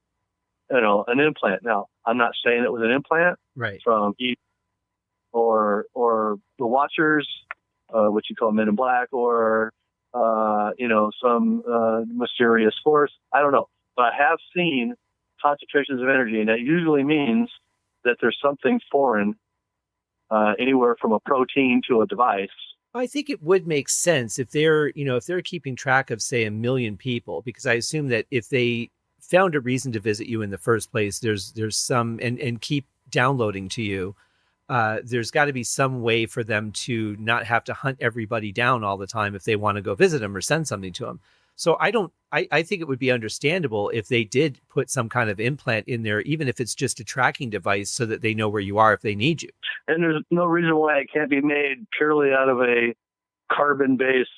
an implant. Now, I'm not saying it was an implant right. from or the Watchers, which you call Men in Black, or some mysterious force. I don't know, but I have seen concentrations of energy, and that usually means that there's something foreign, anywhere from a protein to a device. I think it would make sense if they're keeping track of, say, 1 million people, because I assume that if they found a reason to visit you in the first place, there's some and keep downloading to you. There's got to be some way for them to not have to hunt everybody down all the time if they want to go visit them or send something to them. So I think it would be understandable if they did put some kind of implant in there, even if it's just a tracking device, so that they know where you are if they need you. And there's no reason why it can't be made purely out of a carbon-based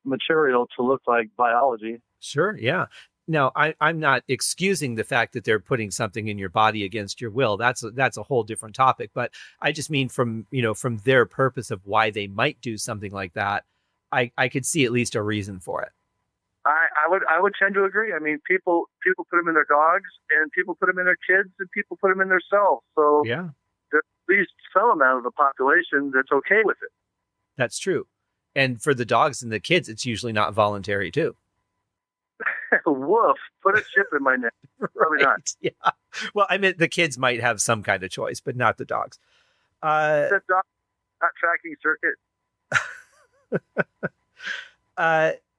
material to look like biology. Sure. Yeah. Now, I'm not excusing the fact that they're putting something in your body against your will. That's a whole different topic. But I just mean from their purpose of why they might do something like that. I could see at least a reason for it. I would tend to agree. I mean, people put them in their dogs, and people put them in their kids, and people put them in themselves. So Yeah, there's at least some amount of the population that's okay with it. that's true. And for the dogs and the kids, it's usually not voluntary too. Woof! Put a chip in my neck. Probably not. Yeah. Well, I mean, the kids might have some kind of choice, but not the dogs. The dog not tracking circuit.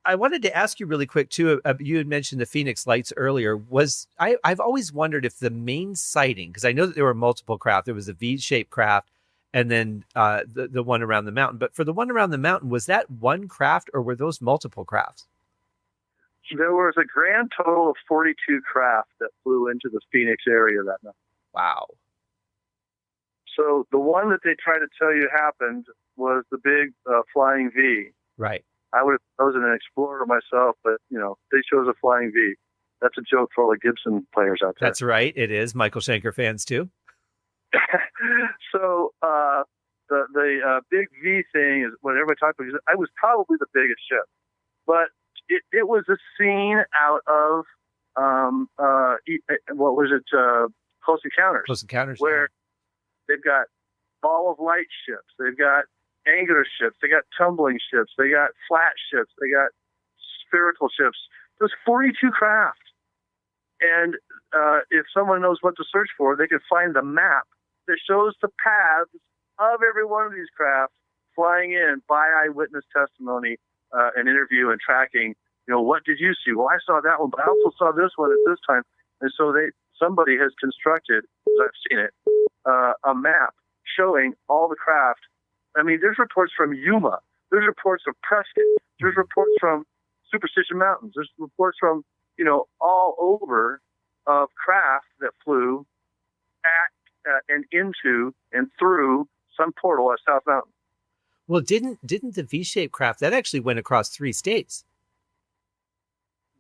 I wanted to ask you really quick too. You had mentioned the Phoenix Lights earlier. I've always wondered if the main sighting, because I know that there were multiple craft. There was a V-shaped craft, and then the one around the mountain. But for the one around the mountain, was that one craft, or were those multiple crafts? There was a grand total of 42 craft that flew into the Phoenix area that night. Wow. So the one that they tried to tell you happened was the big flying V. Right. I would have chosen an Explorer myself, but, they chose a flying V. That's a joke for all the Gibson players out there. That's right. It is. Michael Schenker fans too. So the big V thing is what everybody talked about. I was probably the biggest ship, but it was a scene out of what was it? Close Encounters. Close Encounters, where they've got ball of light ships, they've got angular ships, they got tumbling ships, they got flat ships, they got spherical ships. There's 42 craft, and if someone knows what to search for, they could find the map that shows the paths of every one of these craft flying in by eyewitness testimony and interview and tracking. What did you see? Well, I saw that one, but I also saw this one at this time. And so somebody has constructed, as I've seen it, a map showing all the craft. I mean, there's reports from Yuma. There's reports from Prescott. There's reports from Superstition Mountains. There's reports from, all over of craft that flew at and into and through some portal at South Mountain. Well, didn't the V-shaped craft, that actually went across 3 states?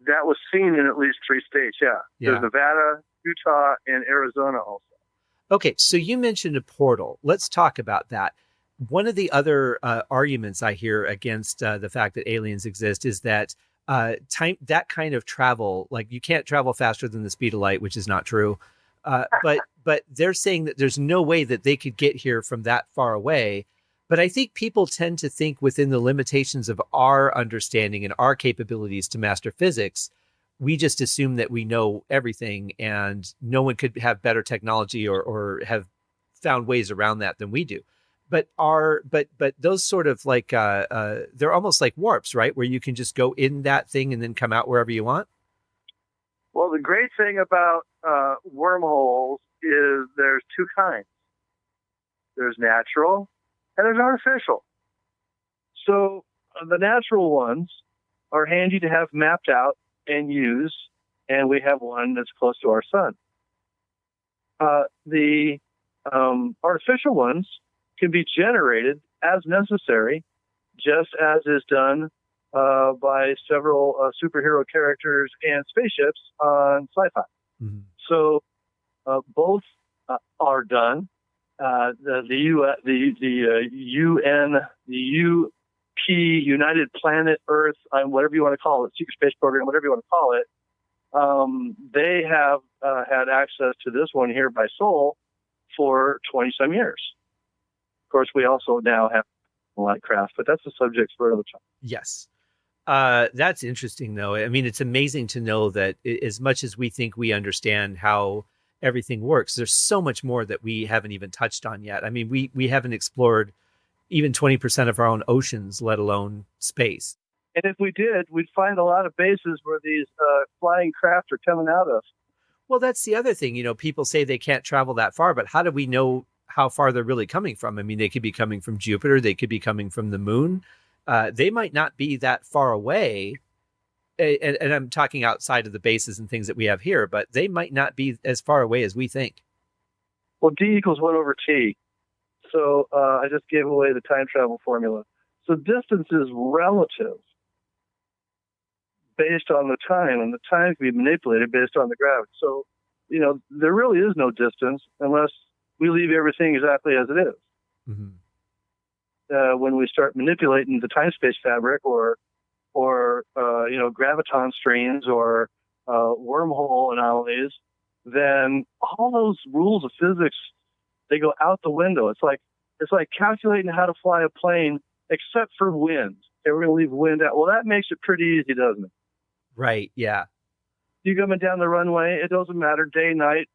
That was seen in at least 3 states, yeah. There's Nevada, Utah, and Arizona also. Okay, so you mentioned a portal. Let's talk about that. One of the other arguments I hear against the fact that aliens exist is that that kind of travel, like you can't travel faster than the speed of light, which is not true. But they're saying that there's no way that they could get here from that far away. But I think people tend to think within the limitations of our understanding and our capabilities to master physics. We just assume that we know everything and no one could have better technology or have found ways around that than we do. But those sort of like, they're almost like warps, right? Where you can just go in that thing and then come out wherever you want. Well, the great thing about wormholes is there's 2 kinds. There's natural and there's artificial. So the natural ones are handy to have mapped out and use, and we have one that's close to our sun. The artificial ones can be generated as necessary, just as is done by several superhero characters and spaceships on sci-fi. Mm-hmm. So both are done. The UP, United Planet Earth, whatever you want to call it, Secret Space Program, whatever you want to call it, they have had access to this one here by Sol for 20-some years. Of course, we also now have light craft, but that's a subject for another time. Yes. That's interesting, though. I mean, it's amazing to know that as much as we think we understand how everything works, there's so much more that we haven't even touched on yet. I mean, we haven't explored even 20% of our own oceans, let alone space. And if we did, we'd find a lot of bases where these flying craft are coming out of. Well, that's the other thing. People say they can't travel that far, but how do we know how far they're really coming from? I mean, they could be coming from Jupiter. They could be coming from the moon. They might not be that far away. And I'm talking outside of the bases and things that we have here, but they might not be as far away as we think. Well, D equals 1 over T. So I just gave away the time travel formula. So distance is relative based on the time, and the time can be manipulated based on the gravity. So, there really is no distance unless we leave everything exactly as it is. Mm-hmm. when we start manipulating the time-space fabric or graviton strains or wormhole anomalies, then all those rules of physics, they go out the window. It's like calculating how to fly a plane except for wind. Okay, we're going to leave wind out. Well, that makes it pretty easy, doesn't it? Right, yeah. You coming down the runway, it doesn't matter, day, night,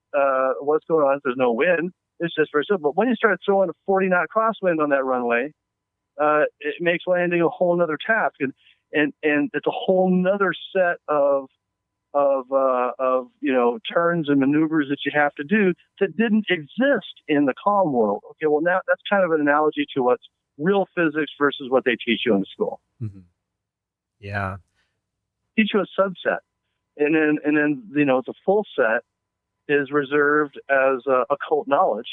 what's going on. If there's no wind, it's just very simple. But when you start throwing a 40-knot crosswind on that runway, it makes landing a whole nother task. And it's a whole nother set of turns and maneuvers that you have to do that didn't exist in the calm world. Okay, well, now that's kind of an analogy to what's real physics versus what they teach you in school. Mm-hmm. Yeah. Teach you a subset. And then the full set is reserved as occult knowledge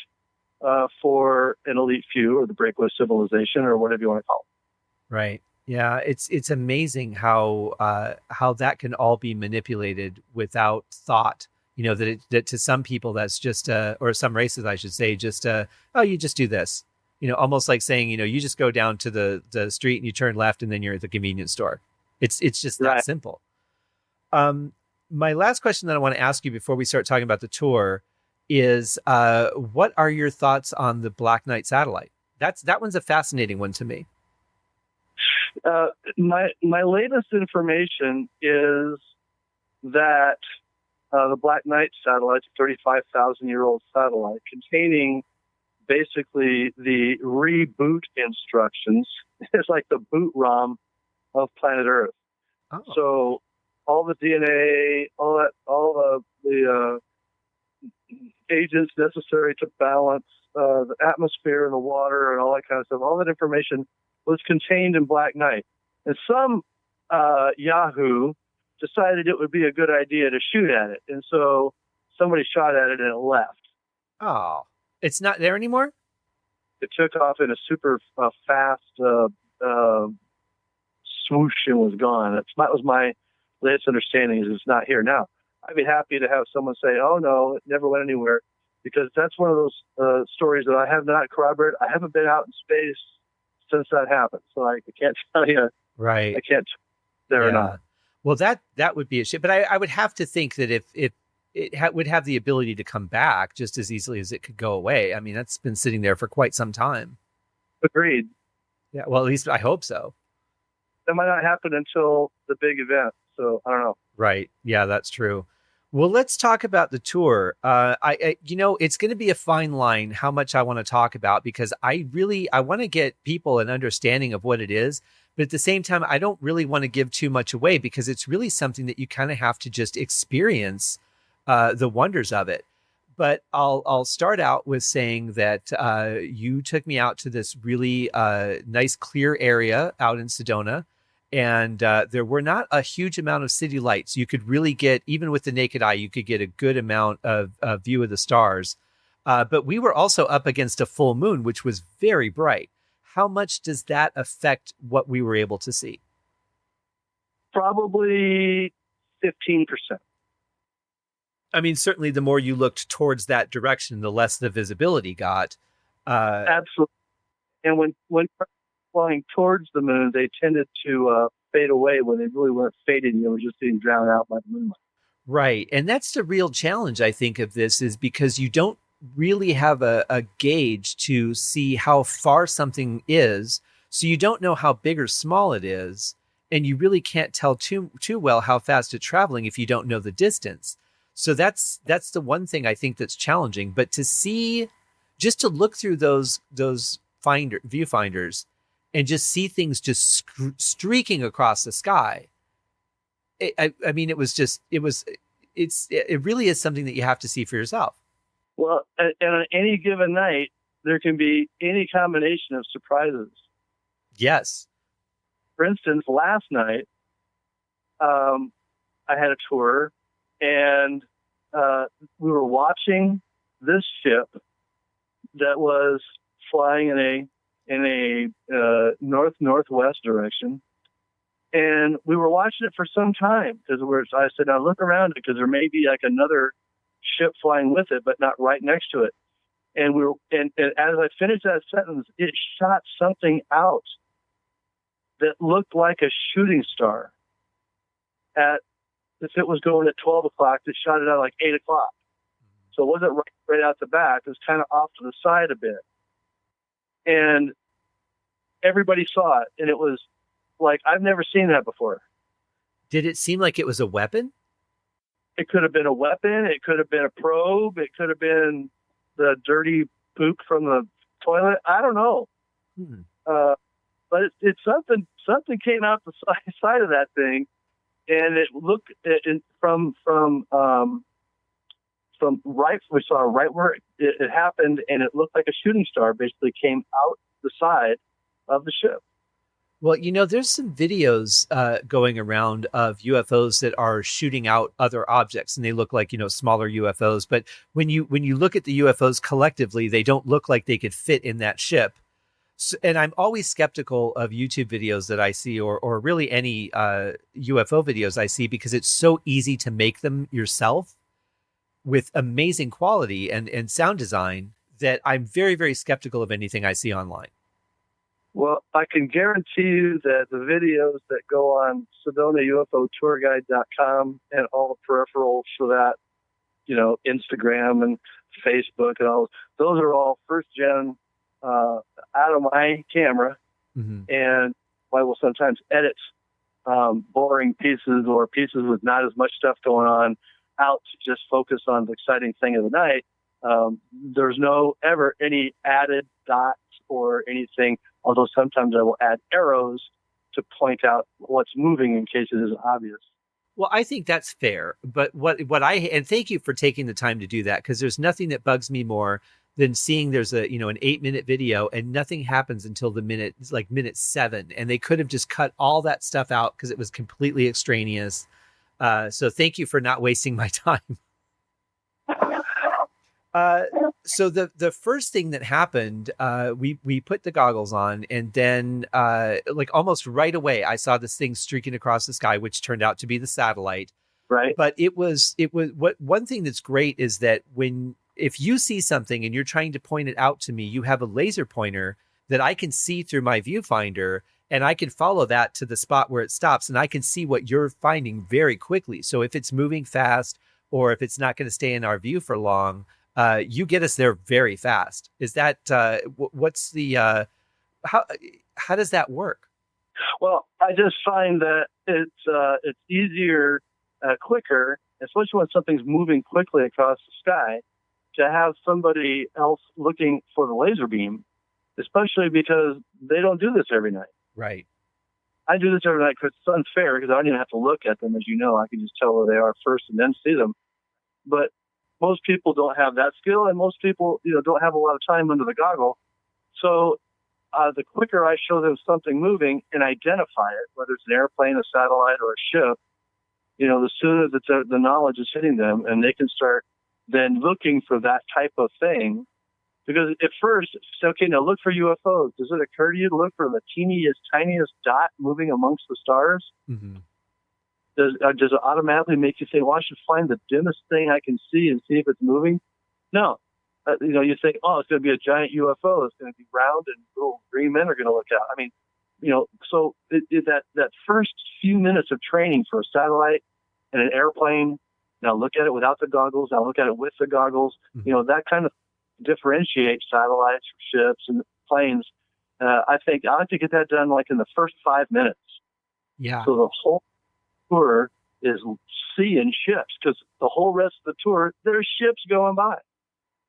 for an elite few or the breakaway civilization or whatever you want to call it. Right. Yeah. It's amazing how that can all be manipulated without thought. That to some people that's just or some races I should say just you just do this. Almost like saying you just go down to the street and you turn left and then you're at the convenience store. It's just that right. Simple. My last question that I want to ask you before we start talking about the tour is, what are your thoughts on the Black Knight satellite? That one's a fascinating one to me. My latest information is that the Black Knight satellite, a 35,000-year-old satellite, containing basically the reboot instructions, is like the boot ROM of planet Earth. Oh. So all the DNA, all the agents necessary to balance the atmosphere and the water and all that kind of stuff, all that information was contained in Black Knight. And some Yahoo decided it would be a good idea to shoot at it. And so somebody shot at it and it left. Oh, it's not there anymore? It took off in a super fast swoosh and was gone. That was my latest understanding, is it's not here now. I'd be happy to have someone say, oh, no, it never went anywhere, because that's one of those stories that I have not corroborated. I haven't been out in space since that happened, so I can't tell you. Right. I can't there or not. Well, that would be a shit. But I would have to think that if it would have the ability to come back just as easily as it could go away. I mean, that's been sitting there for quite some time. Agreed. Yeah, well, at least I hope so. That might not happen until the big event, so I don't know. Right. Yeah, that's true. Well, let's talk about the tour. It's going to be a fine line how much I want to talk about, because I want to get people an understanding of what it is. But at the same time, I don't really want to give too much away, because it's really something that you kind of have to just experience the wonders of it. But I'll start out with saying that you took me out to this really nice, clear area out in Sedona. And there were not a huge amount of city lights. You could really get, even with the naked eye, you could get a good amount of view of the stars. But we were also up against a full moon, which was very bright. How much does that affect what we were able to see? Probably 15%. I mean, certainly the more you looked towards that direction, the less the visibility got. Absolutely. And when flying towards the moon, they tended to fade away when they really weren't fading. They were just being drowned out by the moonlight. Right. And that's the real challenge, I think, of this, is because you don't really have a gauge to see how far something is. So you don't know how big or small it is. And you really can't tell too well how fast it's traveling if you don't know the distance. So that's the one thing I think that's challenging. But to see, just to look through those viewfinders and just see things just streaking across the sky. It really is something that you have to see for yourself. Well, and on any given night, there can be any combination of surprises. Yes. For instance, last night, I had a tour, and we were watching this ship that was flying in a north-northwest direction. And we were watching it for some time, because I said, now look around it, because there may be like another ship flying with it, but not right next to it. And and as I finished that sentence, it shot something out that looked like a shooting star. If it was going at 12 o'clock, it shot it out like 8 o'clock. So it wasn't right out the back. It was kind of off to the side a bit. And everybody saw it. And it was like, I've never seen that before. Did it seem like it was a weapon? It could have been a weapon. It could have been a probe. It could have been the dirty poop from the toilet. I don't know. But it's something came out the side of that thing. And it looked from right, we saw right where it happened, and it looked like a shooting star basically came out the side of the ship. Well, there's some videos going around of UFOs that are shooting out other objects, and they look like, smaller UFOs. But when you look at the UFOs collectively, they don't look like they could fit in that ship. So, and I'm always skeptical of YouTube videos that I see, or really any UFO videos I see, because it's so easy to make them yourself with amazing quality and sound design that I'm very, very skeptical of anything I see online. Well, I can guarantee you that the videos that go on Sedona UFO Tourguide.com and all the peripherals for that, Instagram and Facebook and all, those are all first gen out of my camera. Mm-hmm. And I will sometimes edit boring pieces or pieces with not as much stuff going on out to just focus on the exciting thing of the night. There's no ever any added dots or anything, although sometimes I will add arrows to point out what's moving in case it isn't obvious. Well, I think that's fair. But and thank you for taking the time to do that, because there's nothing that bugs me more than seeing there's an 8-minute video and nothing happens until minute 7. And they could have just cut all that stuff out because it was completely extraneous. So thank you for not wasting my time. So the first thing that happened, we put the goggles on, and then almost right away, I saw this thing streaking across the sky, which turned out to be the satellite. Right. But it was one thing that's great is that if you see something and you're trying to point it out to me, you have a laser pointer that I can see through my viewfinder, and I can follow that to the spot where it stops, and I can see what you're finding very quickly. So if it's moving fast, or if it's not going to stay in our view for long, you get us there very fast. Is that what's the how does that work? Well, I just find that it's easier, quicker, especially when something's moving quickly across the sky, to have somebody else looking for the laser beam, especially because they don't do this every night. Right. I do this every night because it's unfair, because I don't even have to look at them. As you know, I can just tell where they are first and then see them. But most people don't have that skill, and most people, don't have a lot of time under the goggle. So the quicker I show them something moving and identify it, whether it's an airplane, a satellite, or a ship, the sooner that the knowledge is hitting them, and they can start then looking for that type of thing. Because at first, it's okay, now look for UFOs. Does it occur to you to look for the teeniest, tiniest dot moving amongst the stars? Mm-hmm. Does it automatically make you say, well, I should find the dimmest thing I can see and see if it's moving? No. You think, oh, it's going to be a giant UFO. It's going to be round and little green men are going to look out. I mean, so that first few minutes of training for a satellite and an airplane, now look at it without the goggles, now look at it with the goggles, Mm-hmm. That kind of differentiates satellites from ships and planes. I think I like to get that done like in the first 5 minutes. Yeah. So the whole tour is seeing ships, because the whole rest of the tour, there's ships going by.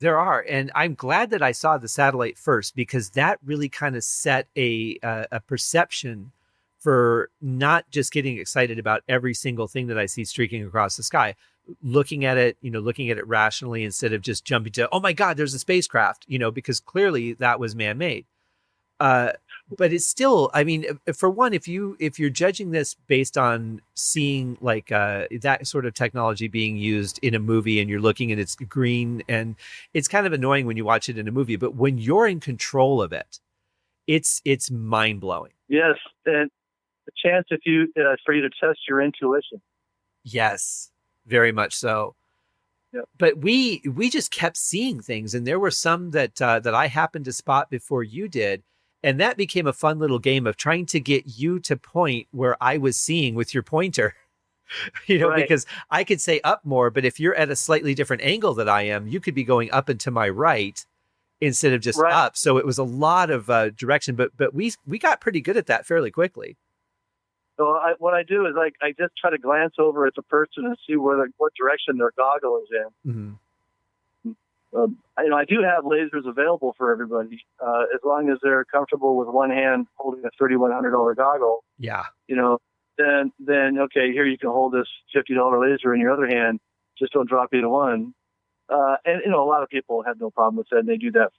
There are, and I'm glad that I saw the satellite first, because that really kind of set a perception for not just getting excited about every single thing that I see streaking across the sky, looking at it rationally instead of just jumping to, oh my God, there's a spacecraft, because clearly that was man-made. But it's still, I mean, for one, if you're judging this based on seeing that sort of technology being used in a movie, and you're looking and it's green, and it's kind of annoying when you watch it in a movie, but when you're in control of it, it's mind blowing. Yes. And a chance for you to test your intuition. Yes, very much so. But we just kept seeing things, and there were some that I happened to spot before you did, and that became a fun little game of trying to get you to point where I was seeing with your pointer. Right. Because I could say up more, but if you're at a slightly different angle that I am, you could be going up and to my right instead of just up. So it was a lot of direction, but we got pretty good at that fairly quickly. So what I do is I just try to glance over at the person and see what direction their goggle is in. Mm-hmm. I do have lasers available for everybody, as long as they're comfortable with one hand holding a $3,100 goggle. Yeah. Then okay, here you can hold this $50 laser in your other hand. Just don't drop either one. And a lot of people have no problem with that, and they do that.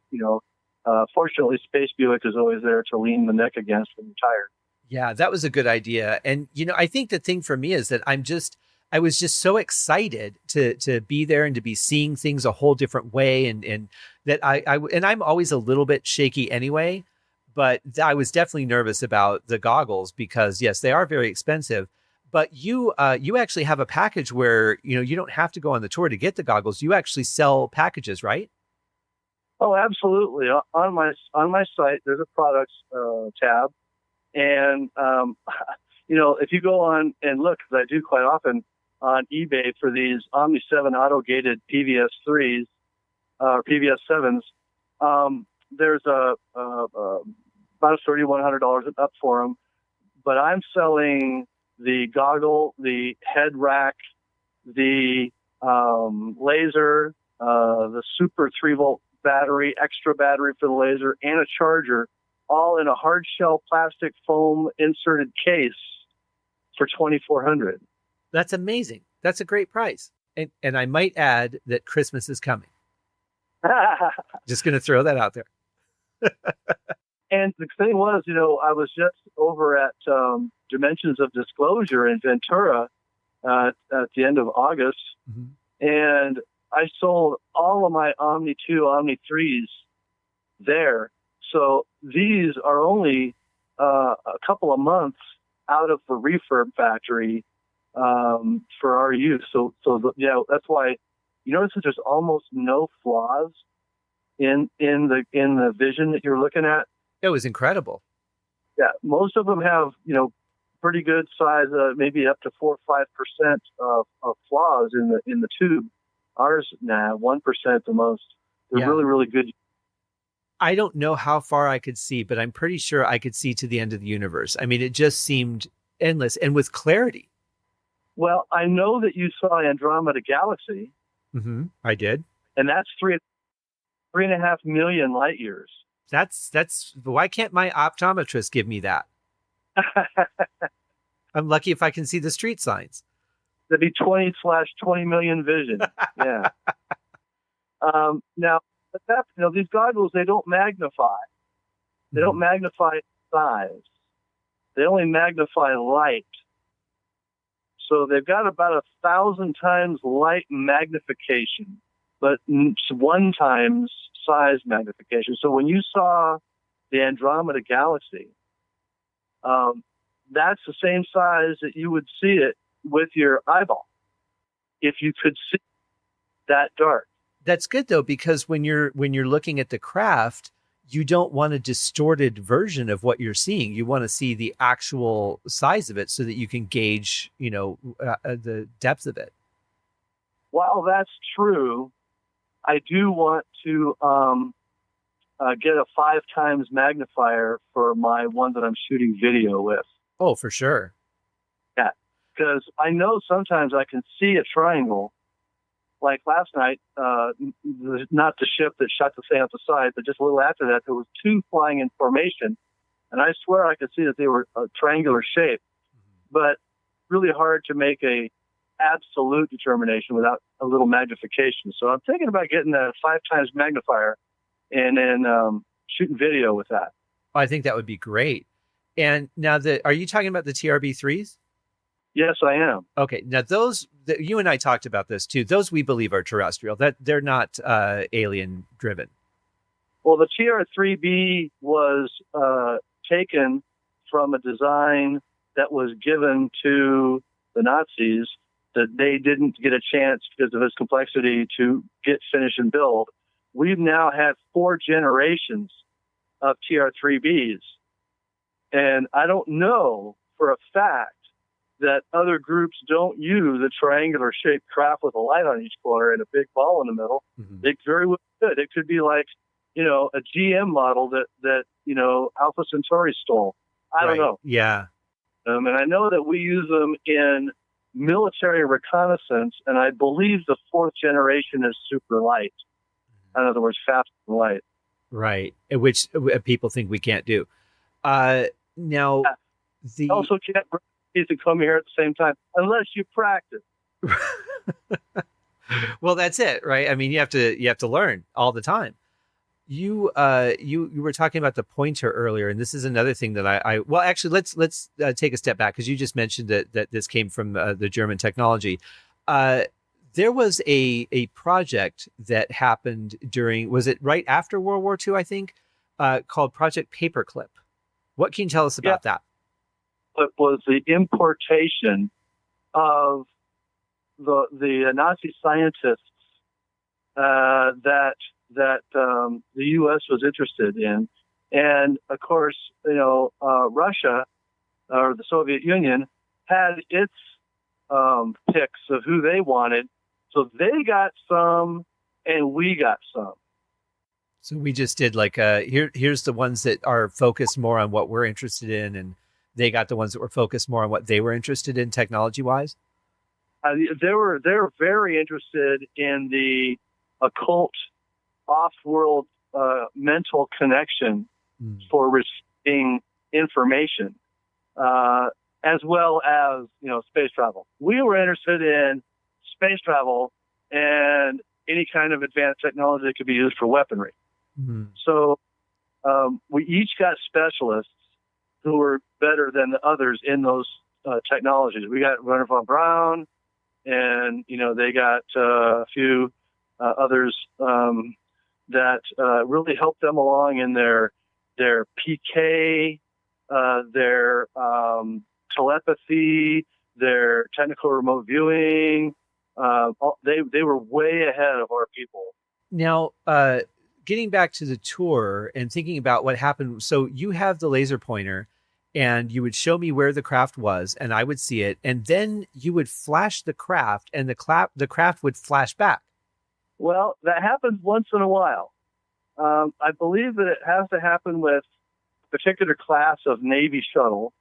Fortunately, Space Buick is always there to lean the neck against when you're tired. Yeah, that was a good idea. And, I think the thing for me is that I was just so excited to be there and to be seeing things a whole different way. And that and I'm always a little bit shaky anyway, but I was definitely nervous about the goggles because yes, they are very expensive, but you actually have a package where, you don't have to go on the tour to get the goggles. You actually sell packages, right? Oh, absolutely. On my site, there's a products tab. And, if you go on and look, as I do quite often on eBay for these Omni 7 auto-gated PVS 3s, or PVS 7s, there's about $3,100 up for them. But I'm selling the goggle, the head rack, the laser, the super 3-volt battery, extra battery for the laser, and a charger, all in a hard shell plastic foam inserted case for $2,400. That's amazing. That's a great price. And I might add that Christmas is coming. Just going to throw that out there. And the thing was, I was just over at Dimensions of Disclosure in Ventura at the end of August, and I sold all of my Omni 2, Omni 3s there. So these are only a couple of months out of the refurb factory for our use. So that's why you notice that there's almost no flaws in the vision that you're looking at. It was incredible. Yeah, most of them have pretty good size, maybe up to 4 or 5% of flaws in the tube. Ours, 1% the most. They're really, really good. I don't know how far I could see, but I'm pretty sure I could see to the end of the universe. I mean, it just seemed endless and with clarity. Well, I know that you saw Andromeda Galaxy. Mm-hmm. I did. And that's 3.5 million light years. That's why can't my optometrist give me that? I'm lucky if I can see the street signs. That'd be 20/20 million vision. Yeah. Now, these goggles, they don't magnify. They don't magnify size. They only magnify light. So they've got about 1,000 times light magnification, but 1 times size magnification. So when you saw the Andromeda Galaxy, that's the same size that you would see it with your eyeball if you could see that dark. That's good though, because when you're looking at the craft, you don't want a distorted version of what you're seeing. You want to see the actual size of it so that you can gauge, the depth of it. While that's true, I do want to get a 5 times magnifier for my one that I'm shooting video with. Oh, for sure. Yeah, because I know sometimes I can see a triangle. Like last night, not the ship that shot the thing out the side, but just a little after that, there was 2 flying in formation. And I swear I could see that they were a triangular shape, but really hard to make a absolute determination without a little magnification. So I'm thinking about getting that 5 times magnifier and then shooting video with that. I think that would be great. And now are you talking about the TRB-3s? Yes, I am. Okay. Now those, you and I talked about this too. Those we believe are terrestrial, that they're not alien driven. Well, the TR-3B was taken from a design that was given to the Nazis that they didn't get a chance because of its complexity to get finished and build. We've now had 4 generations of TR-3Bs. And I don't know for a fact that other groups don't use a triangular shaped craft with a light on each corner and a big ball in the middle. Mm-hmm. They very well could. It could be like, a GM model that Alpha Centauri stole. I don't know. Yeah. And I know that we use them in military reconnaissance, and I believe the 4th generation is super light. In other words, fast and light. Right. Which people think we can't do. Now, You also can't to come here at the same time unless you practice. Well, that's it, right? I mean, you have to learn all the time. You were talking about the pointer earlier, and this is another thing that I well, actually, let's take a step back, because you just mentioned that this came from the German technology. There was a project that happened was it right after World War II, I think, called Project Paperclip. What can you tell us about that? It was the importation of the Nazi scientists that the U.S. was interested in, and of course, Russia or the Soviet Union had its picks of who they wanted, so they got some, and we got some. So we just did like here's the ones that are focused more on what we're interested in, and they got the ones that were focused more on what they were interested in technology wise. They were very interested in the occult, off-world mental connection for receiving information, as well as space travel. We were interested in space travel and any kind of advanced technology that could be used for weaponry. Mm-hmm. So we each got specialists who were better than the others in those technologies. We got Werner von Braun, and they got a few others that really helped them along in their PK, their telepathy, their technical remote viewing. They were way ahead of our people. Now, getting back to the tour and thinking about what happened. So you have the laser pointer, and you would show me where the craft was, and I would see it, and then you would flash the craft, and the craft would flash back. Well, that happens once in a while. I believe that it has to happen with a particular class of Navy shuttle,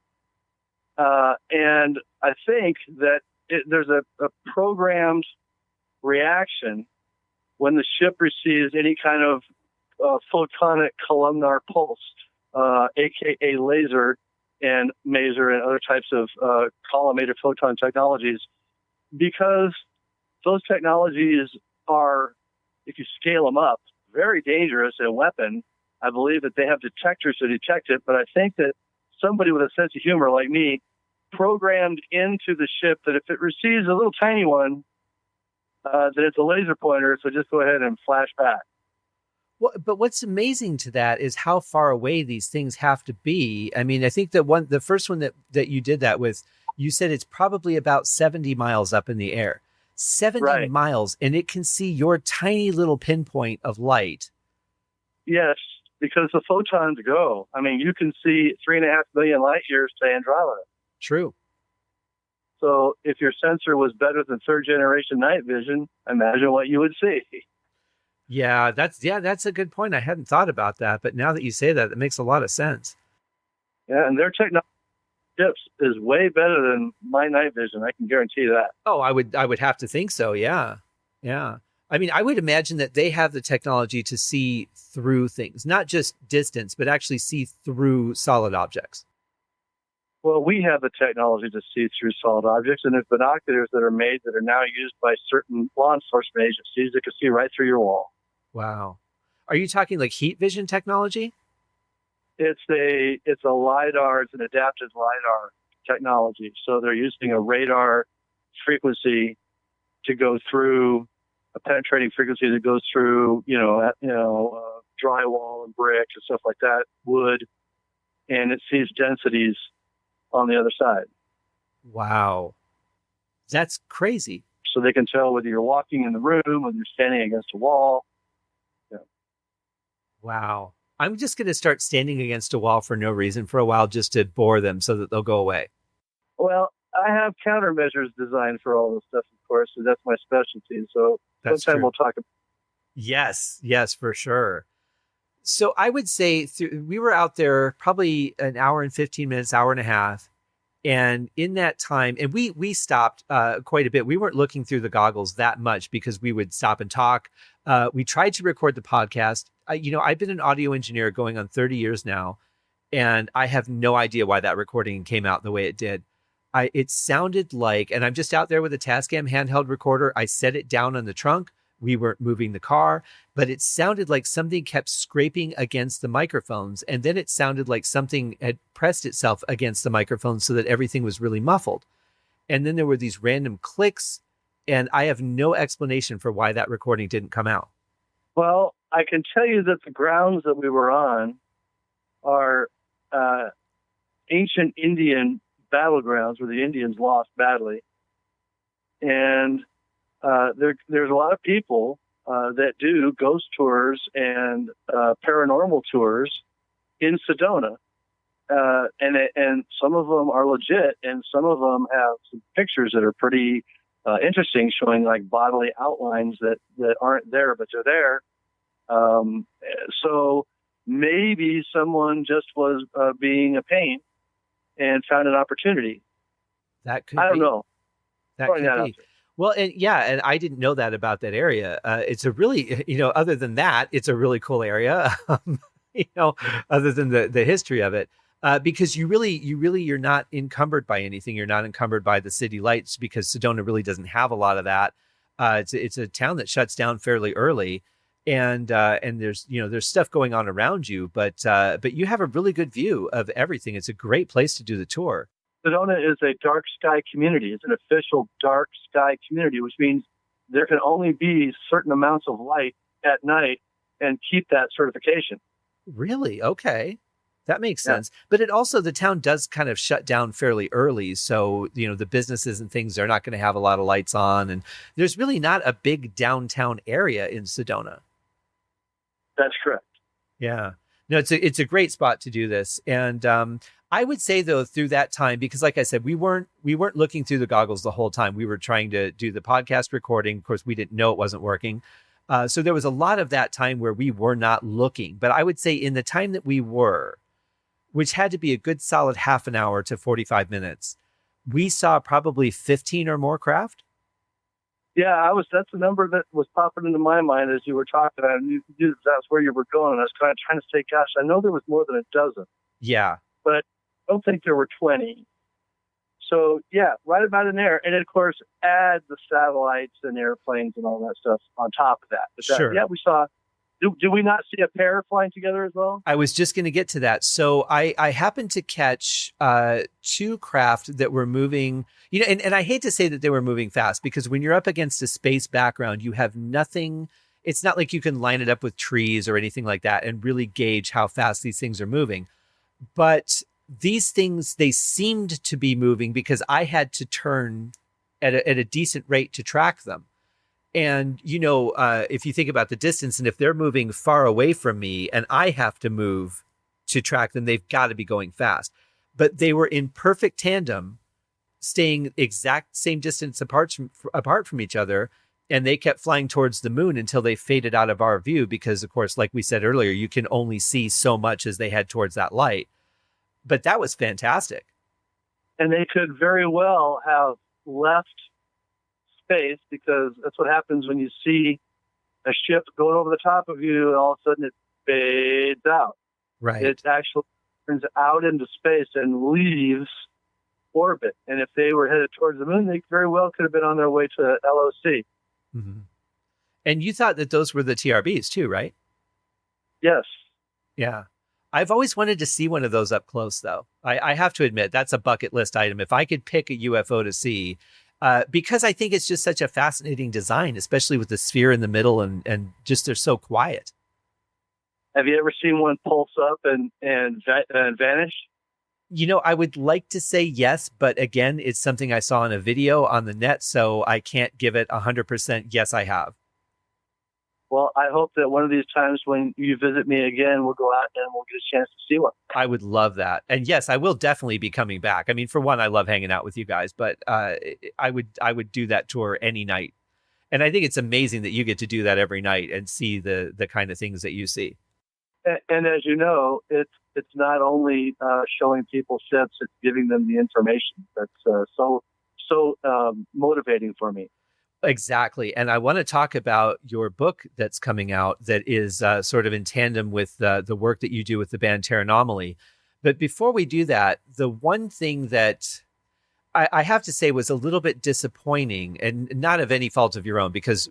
and I think that there's a programmed reaction when the ship receives any kind of photonic columnar pulse, aka laser and maser and other types of collimated photon technologies, because those technologies are, if you scale them up, very dangerous in weapon. I believe that they have detectors to detect it, but I think that somebody with a sense of humor like me programmed into the ship that if it receives a little tiny one, that it's a laser pointer, so just go ahead and flash back. Well, but what's amazing to that is how far away these things have to be. I mean, I think the first one that you did that with, you said it's probably about 70 miles up in the air. 70 miles, and it can see your tiny little pinpoint of light. Yes, because the photons go. I mean, you can see 3.5 million light years to Andromeda. True. So if your sensor was better than 3rd generation night vision, imagine what you would see. Yeah, that's a good point. I hadn't thought about that, but now that you say that, it makes a lot of sense. Yeah, and their technology chips is way better than my night vision. I can guarantee that. Oh, I would have to think so. Yeah. Yeah. I mean, I would imagine that they have the technology to see through things, not just distance, but actually see through solid objects. Well, we have the technology to see through solid objects, and there's binoculars that are made that are now used by certain law enforcement agencies that can see right through your wall. Wow. Are you talking like heat vision technology? It's a LiDAR, it's an adaptive LiDAR technology. So they're using a radar frequency to go through, a penetrating frequency that goes through, drywall and brick and stuff like that, wood, and it sees densities on the other side. Wow. That's crazy. So they can tell whether you're walking in the room, whether you're standing against a wall. Yeah. Wow. I'm just going to start standing against a wall for no reason for a while just to bore them so that they'll go away. Well, I have countermeasures designed for all this stuff, of course, so that's my specialty. So sometime we'll talk about it. Yes, for sure. So I would say we were out there probably an hour and 15 minutes, hour and a half. And in that time, and we stopped quite a bit. We weren't looking through the goggles that much because we would stop and talk. We tried to record the podcast. I've been an audio engineer going on 30 years now, and I have no idea why that recording came out the way it did. It sounded like, and I'm just out there with a Tascam handheld recorder. I set it down on the trunk. We weren't moving the car, but it sounded like something kept scraping against the microphones. And then it sounded like something had pressed itself against the microphone so that everything was really muffled. And then there were these random clicks, and I have no explanation for why that recording didn't come out. Well, I can tell you that the grounds that we were on are ancient Indian battlegrounds where the Indians lost badly. And there's a lot of people that do ghost tours and paranormal tours in Sedona. And some of them are legit, and some of them have some pictures that are pretty interesting, showing like bodily outlines that aren't there, but they're there. So maybe someone just was being a pain and found an opportunity. That could I don't know. That could be. Well, and I didn't know that about that area. It's a really, other than that, it's a really cool area, other than the history of it. Because you're not encumbered by anything. You're not encumbered by the city lights because Sedona really doesn't have a lot of that. It's a town that shuts down fairly early, and there's stuff going on around you, but you have a really good view of everything. It's a great place to do the tour. Sedona is a dark sky community. It's an official dark sky community, which means there can only be certain amounts of light at night and keep that certification. Really? Okay. That makes sense. Yeah. But the town does kind of shut down fairly early. So, the businesses and things, they're not going to have a lot of lights on. And there's really not a big downtown area in Sedona. That's correct. Yeah. No, it's a great spot to do this. And I would say, though, through that time, because like I said, we weren't looking through the goggles the whole time. We were trying to do the podcast recording. Of course, we didn't know it wasn't working. So there was a lot of that time where we were not looking. But I would say in the time that we were, which had to be a good solid half an hour to 45 minutes, we saw probably 15 or more craft. Yeah, that's the number that was popping into my mind as you were talking. I knew that's where you were going. And I was kind of trying to say, gosh, I know there was more than a dozen. Yeah. But I don't think there were 20. So, yeah, right about in there. And, of course, add the satellites and airplanes and all that stuff on top of that. But sure. Yeah, we saw. Do we not see a pair flying together as well? I was just going to get to that. So I happened to catch two craft that were moving, and I hate to say that they were moving fast, because when you're up against a space background, you have nothing. It's not like you can line it up with trees or anything like that and really gauge how fast these things are moving. But these things, they seemed to be moving because I had to turn at a decent rate to track them. And, if you think about the distance, and if they're moving far away from me and I have to move to track them, they've got to be going fast. But they were in perfect tandem, staying exact same distance apart from each other. And they kept flying towards the moon until they faded out of our view because, of course, like we said earlier, you can only see so much as they head towards that light. But that was fantastic. And they could very well have left space, because that's what happens when you see a ship going over the top of you and all of a sudden it fades out. Right. It actually turns out into space and leaves orbit. And if they were headed towards the moon, they very well could have been on their way to LOC. Mm-hmm. And you thought that those were the TRBs too, right? Yes. Yeah. I've always wanted to see one of those up close, though. I have to admit, that's a bucket list item. If I could pick a UFO to see, because I think it's just such a fascinating design, especially with the sphere in the middle and just they're so quiet. Have you ever seen one pulse up and vanish? I would like to say yes, but again, it's something I saw in a video on the net, so I can't give it 100% yes, I have. Well, I hope that one of these times when you visit me again, we'll go out and we'll get a chance to see one. I would love that. And yes, I will definitely be coming back. I mean, for one, I love hanging out with you guys, but I would do that tour any night. And I think it's amazing that you get to do that every night and see the kind of things that you see. And as you know, it's not only showing people ships, it's giving them the information. That's so motivating for me. Exactly. And I want to talk about your book that's coming out that is sort of in tandem with the work that you do with the band Terranomaly. But before we do that, the one thing that I have to say was a little bit disappointing, and not of any fault of your own, because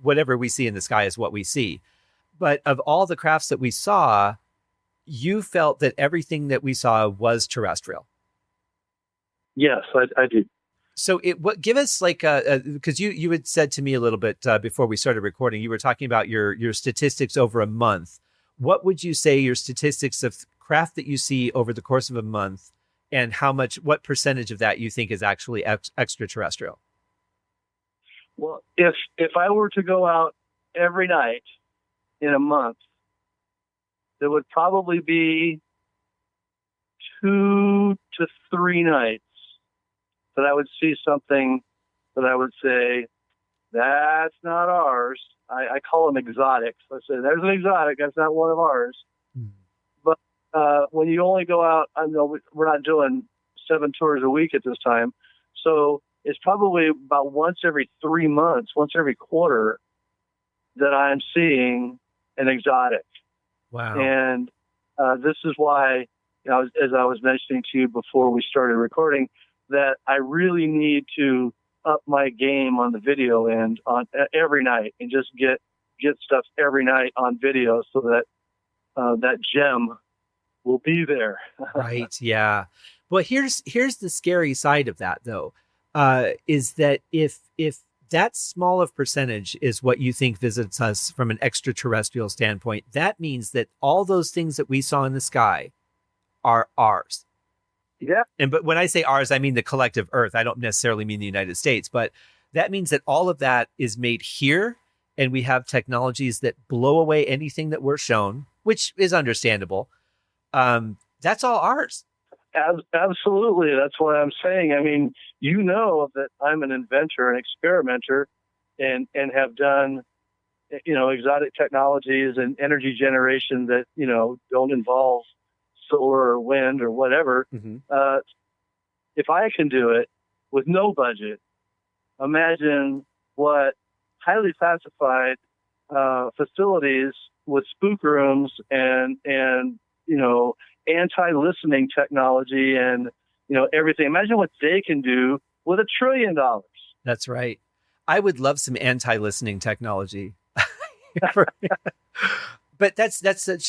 whatever we see in the sky is what we see. But of all the crafts that we saw, you felt that everything that we saw was terrestrial. Yes, I do. So give us like because you had said to me a little bit before we started recording, you were talking about your statistics over a month. What would you say your statistics of craft that you see over the course of a month, and what percentage of that you think is actually extraterrestrial? Well, if I were to go out every night in a month, there would probably be 2 to 3 nights that I would see something that I would say, that's not ours. I call them exotics. I say, there's an exotic. That's not one of ours. But when you only go out, I know we're not doing 7 tours a week at this time. So it's probably about once every 3 months, once every quarter that I'm seeing an exotic. Wow. And this is why, as I was mentioning to you before we started recording, that I really need to up my game on the video end on every night and just get stuff every night on video so that that gem will be there. Right. Yeah. Well, here's the scary side of that, though, is that if that small of percentage is what you think visits us from an extraterrestrial standpoint, that means that all those things that we saw in the sky are ours. Yeah. But when I say ours, I mean the collective Earth. I don't necessarily mean the United States, but that means that all of that is made here, and we have technologies that blow away anything that we're shown, which is understandable. That's all ours. Absolutely. That's what I'm saying. I mean, that I'm an inventor, an experimenter, and have done, exotic technologies and energy generation that, don't involve solar or wind or whatever. Mm-hmm. If I can do it with no budget, imagine what highly classified facilities with spook rooms and anti-listening technology and everything. Imagine what they can do with $1 trillion. That's right. I would love some anti-listening technology. But that's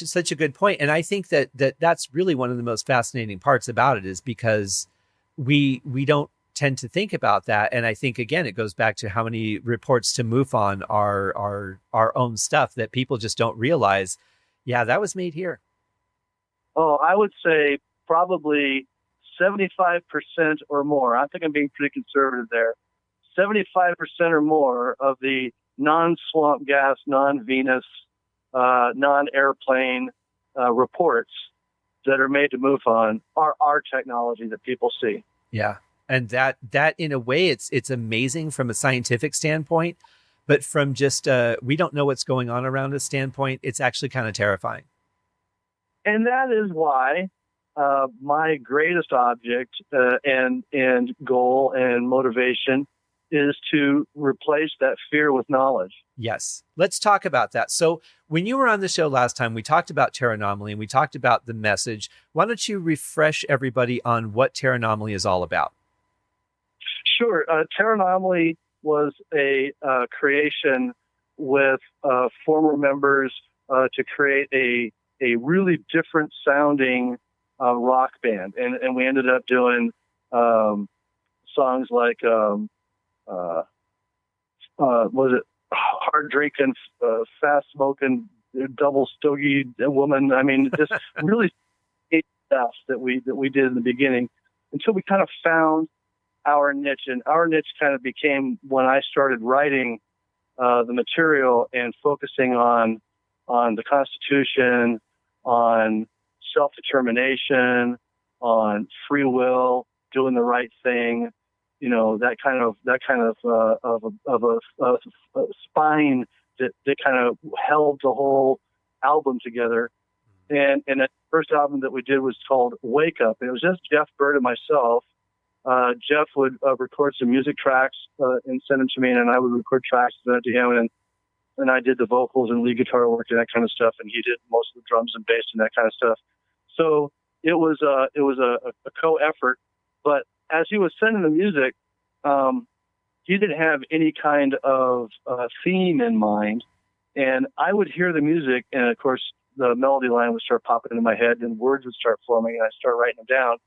such a good point. And I think that's really one of the most fascinating parts about it, is because we don't tend to think about that. And I think, again, it goes back to how many reports to MUFON are our own stuff that people just don't realize. Yeah, that was made here. Oh, I would say probably 75% or more. I think I'm being pretty conservative there. 75% or more of the non-swamp gas, non-Venus, non-airplane reports that are made to MUFON are our technology that people see. Yeah. And that in a way, it's amazing from a scientific standpoint, but from just we don't know what's going on around us standpoint, it's actually kind of terrifying. And that is why my greatest object and goal and motivation is to replace that fear with knowledge. Yes. Let's talk about that. So when you were on the show last time, we talked about Terranomaly and we talked about the message. Why don't you refresh everybody on what Terranomaly is all about? Sure. Terranomaly was a creation with former members to create a really different sounding rock band. And we ended up doing songs like, was it hard drinking, fast smoking, double stogie woman? I mean, just really stuff that we did in the beginning until we kind of found our niche. And our niche kind of became when I started writing the material and focusing on the Constitution, on self-determination, on free will, doing the right thing, that kind of a spine that kind of held the whole album together. And the first album that we did was called Wake Up. And it was just Jeff Bird and myself. Jeff would record some music tracks and send them to me, and I would record tracks and send it to him. And I did the vocals and lead guitar work and that kind of stuff, and he did most of the drums and bass and that kind of stuff. So it was a co-effort. But as he was sending the music, he didn't have any kind of theme in mind. And I would hear the music, and of course, the melody line would start popping into my head, and words would start forming, and I'd start writing them down.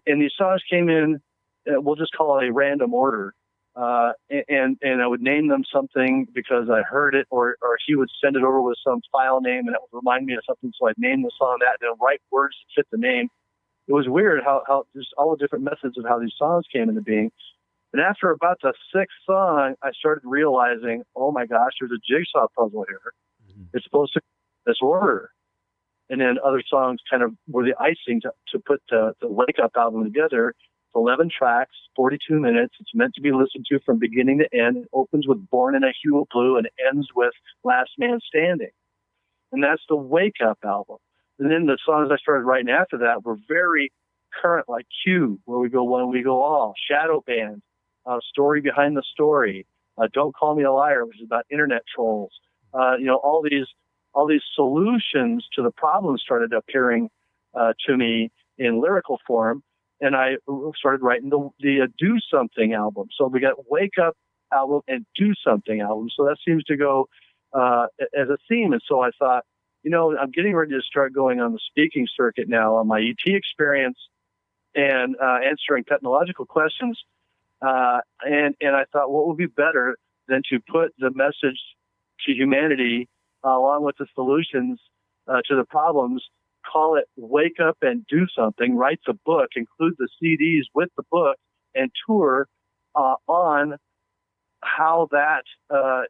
And these songs came in, we'll just call it a random order. And I would name them something because I heard it, or he would send it over with some file name, and that would remind me of something, so I'd name the song that, and then write words to fit the name. It was weird how just all the different methods of how these songs came into being. And after about the sixth song, I started realizing, oh my gosh, there's a jigsaw puzzle here. Mm-hmm. It's supposed to be this order. And then other songs kind of were the icing to put the Wake Up album together. It's 11 tracks, 42 minutes. It's meant to be listened to from beginning to end. It opens with Born in a Hue of Blue and ends with Last Man Standing. And that's the Wake Up album. And then the songs I started writing after that were very current, like Q, Where We Go One, We Go All, Shadow Band, Story Behind the Story, Don't Call Me a Liar, which is about internet trolls. All these solutions to the problem started appearing to me in lyrical form, and I started writing the Do Something album. So we got Wake Up album and Do Something album. So that seems to go as a theme. And so I thought, I'm getting ready to start going on the speaking circuit now on my ET experience and answering technological questions. And I thought, what would be better than to put the message to humanity along with the solutions to the problems, call it Wake Up and Do Something, write the book, include the CDs with the book, and tour on how that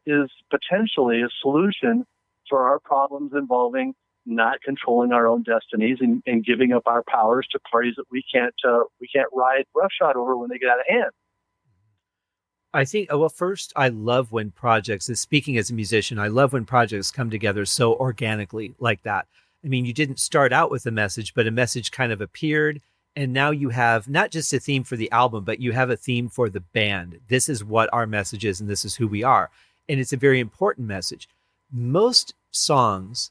is potentially a solution for our problems involving not controlling our own destinies and giving up our powers to parties that we can't ride roughshod over when they get out of hand. I think, first, I love when projects, speaking as a musician, I love when projects come together so organically like that. I mean, you didn't start out with a message, but a message kind of appeared. And now you have not just a theme for the album, but you have a theme for the band. This is what our message is, and this is who we are. And it's a very important message. Most songs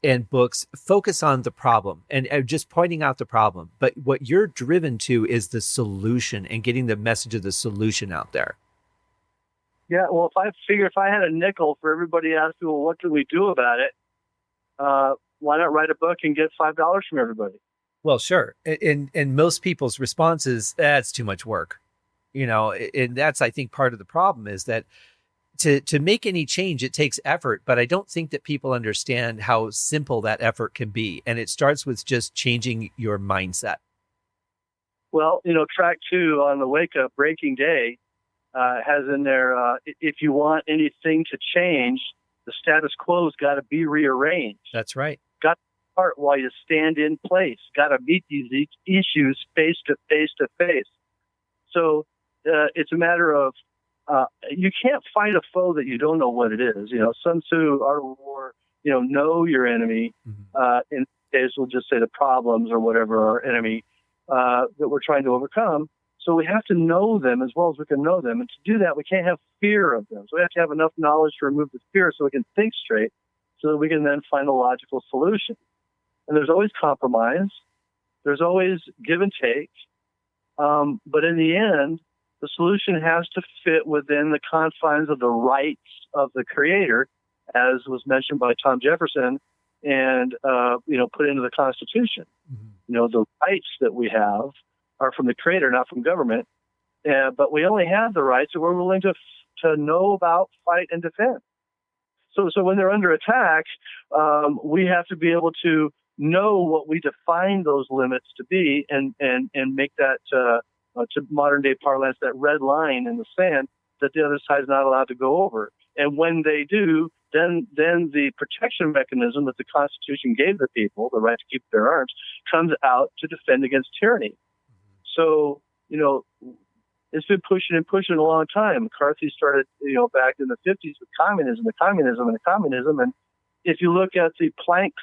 and books focus on the problem and just pointing out the problem. But what you're driven to is the solution and getting the message of the solution out there. Yeah, well, if I had a nickel for everybody asking, well, what can we do about it? Why not write a book and get $5 from everybody? Well, sure. And most people's response is, that's too much work. And that's, I think, part of the problem is that to make any change, it takes effort. But I don't think that people understand how simple that effort can be. And it starts with just changing your mindset. Well, track 2 on the Wake Up, Breaking Day, has in there, if you want anything to change, the status quo's got to be rearranged. That's right. Got to start while you stand in place. Got to meet these issues face to face to face. So it's a matter of you can't fight a foe that you don't know what it is. Sun Tzu, Art of War, know your enemy. Mm-hmm. In this case, we'll just say the problems or whatever our enemy that we're trying to overcome. So we have to know them as well as we can know them. And to do that, we can't have fear of them. So we have to have enough knowledge to remove the fear so we can think straight so that we can then find a logical solution. And there's always compromise. There's always give and take. But in the end, the solution has to fit within the confines of the rights of the creator, as was mentioned by Tom Jefferson, and put into the Constitution. Mm-hmm. The rights that we have are from the creator, not from government. But we only have the rights that we're willing to know about, fight, and defend. So when they're under attack, we have to be able to know what we define those limits to be, and make that to modern day parlance, that red line in the sand that the other side is not allowed to go over. And when they do, then the protection mechanism that the Constitution gave the people, the right to keep their arms, comes out to defend against tyranny. So, it's been pushing a long time. McCarthy started, back in the 50s with communism. And if you look at the planks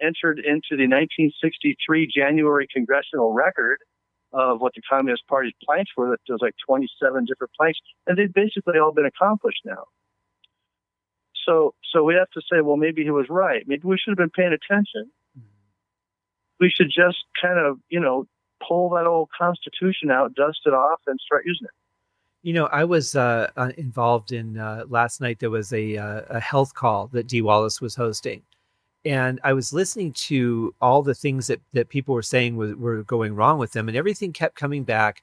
entered into the 1963 January congressional record of what the Communist Party's planks were, that there's like 27 different planks, and they've basically all been accomplished now. So we have to say, well, maybe he was right. Maybe we should have been paying attention. We should just kind of, pull that old Constitution out, dust it off, and start using it. I was involved in last night. There was a health call that Dee Wallace was hosting. And I was listening to all the things that people were saying were going wrong with them. And everything kept coming back.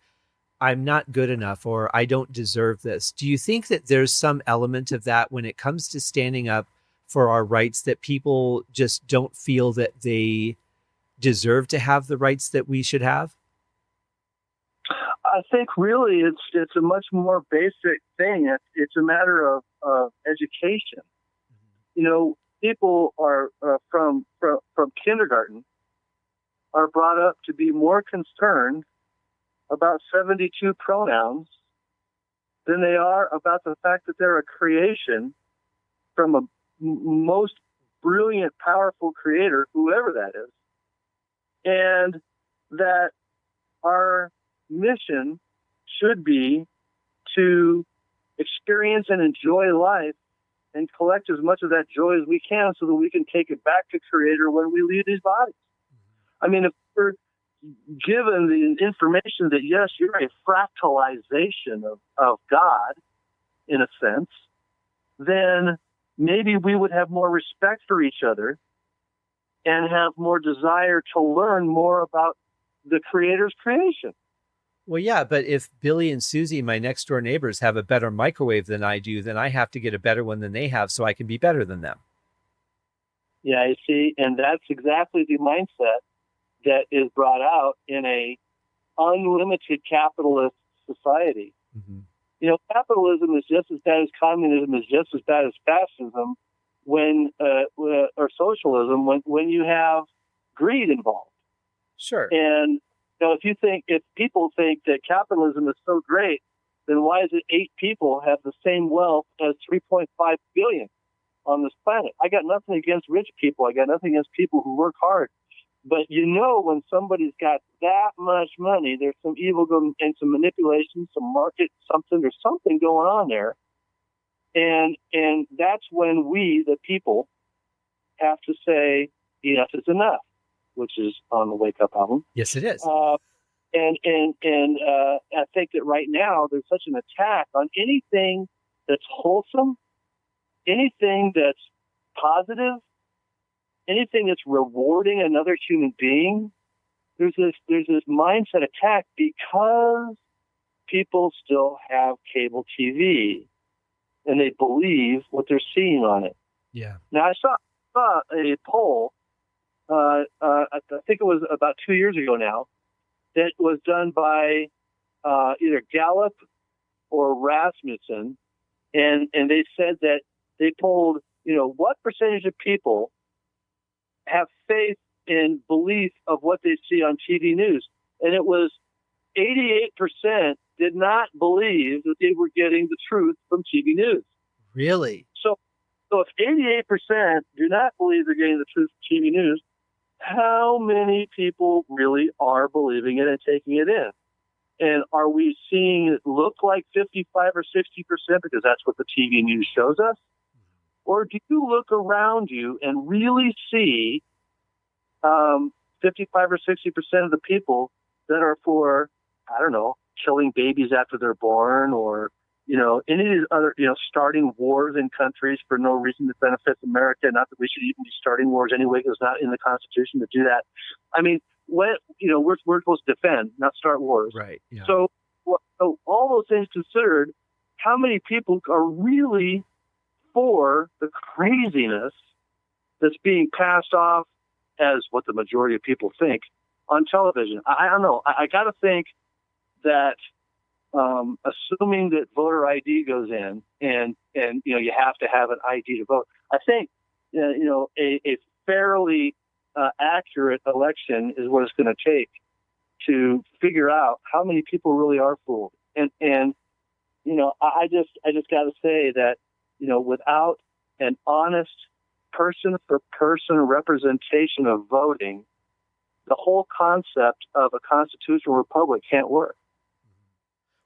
I'm not good enough, or I don't deserve this. Do you think that there's some element of that when it comes to standing up for our rights, that people just don't feel that they deserve to have the rights that we should have? I think really it's a much more basic thing. It's a matter of education. People are from kindergarten are brought up to be more concerned about 72 pronouns than they are about the fact that they're a creation from a most brilliant, powerful creator, whoever that is, and that our mission should be to experience and enjoy life and collect as much of that joy as we can so that we can take it back to Creator when we leave these bodies. I mean, if we're given the information that, yes, you're a fractalization of God, in a sense, then maybe we would have more respect for each other and have more desire to learn more about the Creator's creation. Well, yeah, but if Billy and Susie, my next door neighbors, have a better microwave than I do, then I have to get a better one than they have so I can be better than them. Yeah, I see. And that's exactly the mindset that is brought out in a unlimited capitalist society. Mm-hmm. Capitalism is just as bad as communism, is just as bad as fascism or socialism when you have greed involved. Sure. And if people think that capitalism is so great, then why is it 8 people have the same wealth as 3.5 billion on this planet? I got nothing against rich people. I got nothing against people who work hard. But when somebody's got that much money, there's some evil and some manipulation, some market, there's something going on there. And that's when we, the people, have to say, enough is enough, which is on the Wake Up album. Yes, it is. And I think that right now there's such an attack on anything that's wholesome, anything that's positive, anything that's rewarding another human being. There's this mindset attack because people still have cable TV and they believe what they're seeing on it. Yeah. Now I saw a poll. I think it was about 2 years ago now, that was done by either Gallup or Rasmussen, and they said that they polled, what percentage of people have faith and belief of what they see on TV news, and it was 88% did not believe that they were getting the truth from TV news. Really? So if 88% do not believe they're getting the truth from TV news, how many people really are believing it and taking it in? And are we seeing it look like 55 or 60% because that's what the TV news shows us? Or do you look around you and really see 55 or 60% of the people that are for, I don't know, killing babies after they're born, or any of these other, starting wars in countries for no reason that benefits America? Not that we should even be starting wars anyway, because it's not in the Constitution to do that. I mean, we're supposed to defend, not start wars. Right. Yeah. So all those things considered, how many people are really for the craziness that's being passed off as what the majority of people think on television. I don't know. I got to think that assuming that voter ID goes in and you have to have an ID to vote, I think a fairly accurate election is what it's going to take to figure out how many people really are fooled. And I just got to say that without an honest person for person representation of voting, the whole concept of a constitutional republic can't work.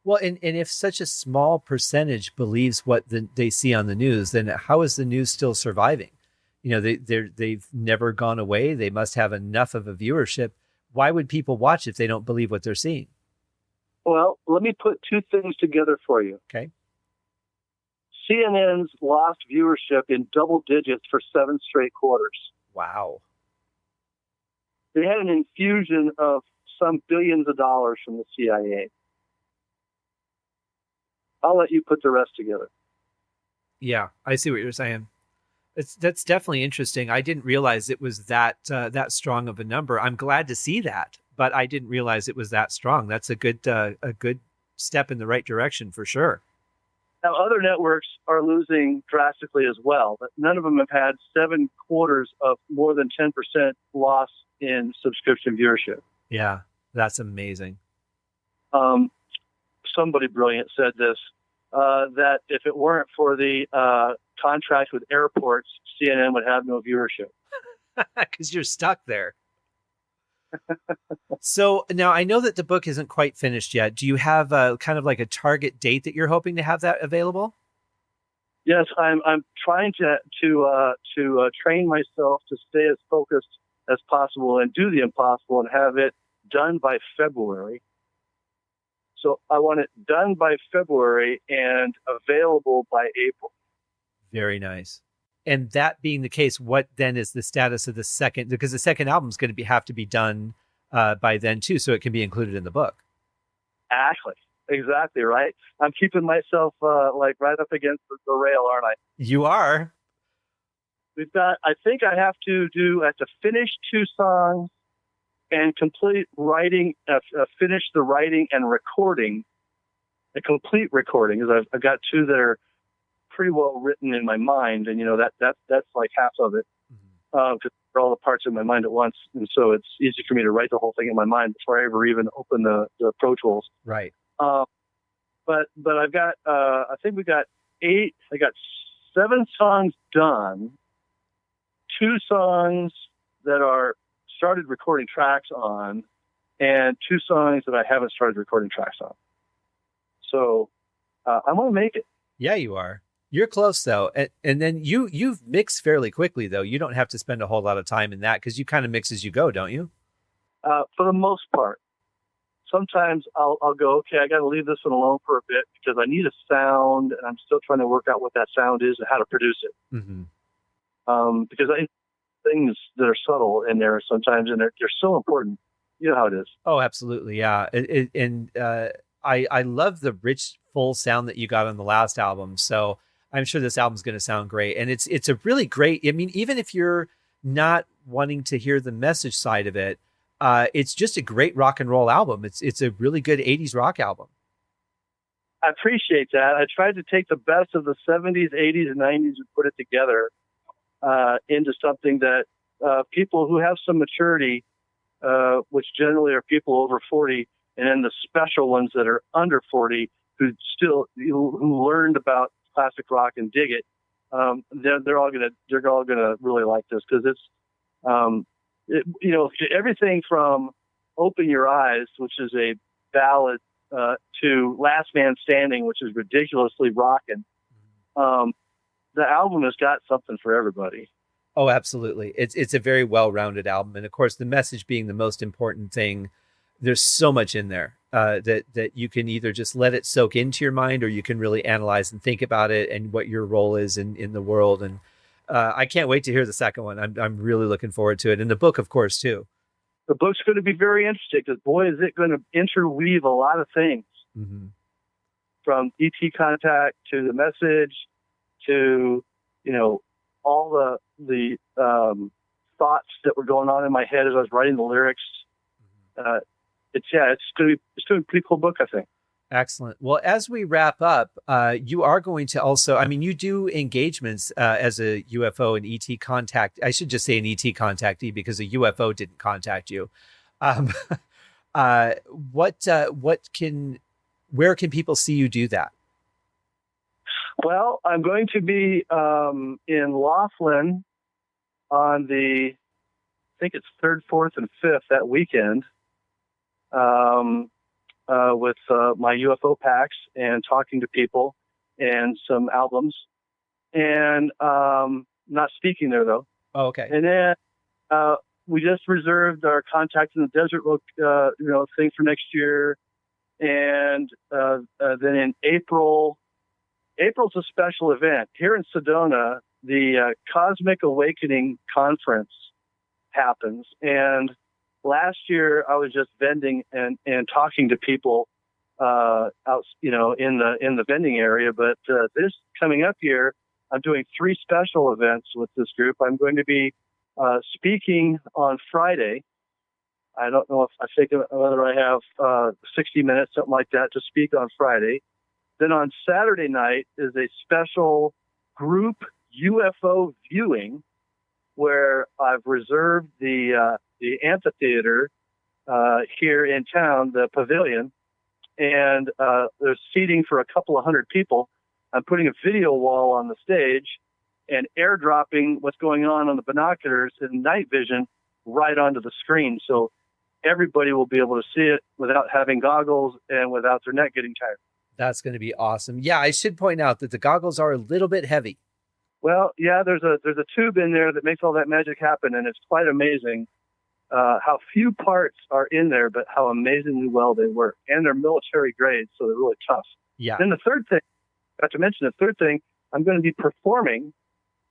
Well, and if such a small percentage believes what they see on the news, then how is the news still surviving? They've never gone away. They must have enough of a viewership. Why would people watch if they don't believe what they're seeing? Well, let me put two things together for you. Okay. CNN's lost viewership in double digits for 7 straight quarters. Wow. They had an infusion of some billions of dollars from the CIA. I'll let you put the rest together. Yeah, I see what you're saying. That's definitely interesting. I didn't realize it was that strong of a number. I'm glad to see that, but I didn't realize it was that strong. That's a good step in the right direction for sure. Now, other networks are losing drastically as well, but none of them have had 7 quarters of more than 10% loss in subscription viewership. Yeah, that's amazing. Somebody brilliant said this, that if it weren't for the contract with airports, CNN would have no viewership. Because you're stuck there. So now I know that the book isn't quite finished yet. Do you have kind of like a target date that you're hoping to have that available? Yes, I'm trying to train myself to stay as focused as possible and do the impossible and have it done by February. So I want it done by February and available by April. Very nice. And that being the case, what then is the status of the second? Because the second album is going to have to be done by then too, so it can be included in the book. Exactly right. I'm keeping myself right up against the rail, aren't I? You are. I think I have to finish 2 songs and complete writing, finish the writing and recording, a complete recording, because I've got 2 that are pretty well written in my mind, and that's like half of it, because they're all the parts in my mind at once, and so it's easy for me to write the whole thing in my mind before I ever even open the Pro Tools. Right. But I've got I think we got 8. I got 7 songs done, 2 songs that are started recording tracks on, and 2 songs that I haven't started recording tracks on. So I'm going to make it. Yeah, you are. You're close though. And then you've mixed fairly quickly though. You don't have to spend a whole lot of time in that because you kind of mix as you go, don't you? For the most part. Sometimes I'll go, okay, I got to leave this one alone for a bit because I need a sound and I'm still trying to work out what that sound is and how to produce it. Mm-hmm. Because things that are subtle in there sometimes, and they're so important. You know how it is. Oh, absolutely. Yeah. I love the rich, full sound that you got on the last album. So I'm sure this album's going to sound great. And it's a really great, I mean, even if you're not wanting to hear the message side of it, it's just a great rock and roll album. It's a really good 80s rock album. I appreciate that. I tried to take the best of the 70s, 80s, and 90s and put it together into something that people who have some maturity, which generally are people over 40, and then the special ones that are under 40 who learned about classic rock and dig it, they're all gonna really like this because it's everything from Open Your Eyes, which is a ballad, to Last Man Standing, which is ridiculously rocking. The album has got something for everybody. Oh, absolutely. It's a very well-rounded album. And of course, the message being the most important thing, there's so much in there that you can either just let it soak into your mind or you can really analyze and think about it and what your role is in the world. And I can't wait to hear the second one. I'm really looking forward to it. And the book, of course, too. The book's going to be very interesting because, boy, is it going to interweave a lot of things. Mm-hmm. From ET contact to the message to, all the thoughts that were going on in my head as I was writing the lyrics. It's going to be a pretty cool book, I think. Excellent. Well, as we wrap up, you are going to also, I mean, you do engagements as a UFO and ET contact. I should just say an ET contactee because a UFO didn't contact you. Where can people see you do that? Well, I'm going to be in Laughlin on I think it's 3rd, 4th, and 5th that weekend with my UFO packs and talking to people and some albums. And not speaking there, though. Oh, okay. And then we just reserved our Contact in the Desert thing for next year. And then in April's a special event. Here in Sedona, the Cosmic Awakening Conference happens. And last year I was just vending and talking to people out, in the vending area. But this coming up year, I'm doing 3 special events with this group. I'm going to be speaking on Friday. I don't know whether I have 60 minutes, something like that, to speak on Friday. Then on Saturday night is a special group UFO viewing where I've reserved the amphitheater here in town, the pavilion, and there's seating for a couple of hundred people. I'm putting a video wall on the stage and airdropping what's going on the binoculars and night vision right onto the screen. So everybody will be able to see it without having goggles and without their neck getting tired. That's going to be awesome. Yeah, I should point out that the goggles are a little bit heavy. Well, yeah, there's a tube in there that makes all that magic happen, and it's quite amazing how few parts are in there, but how amazingly well they work. And they're military grade, so they're really tough. Yeah. Then the third thing, I'm going to be performing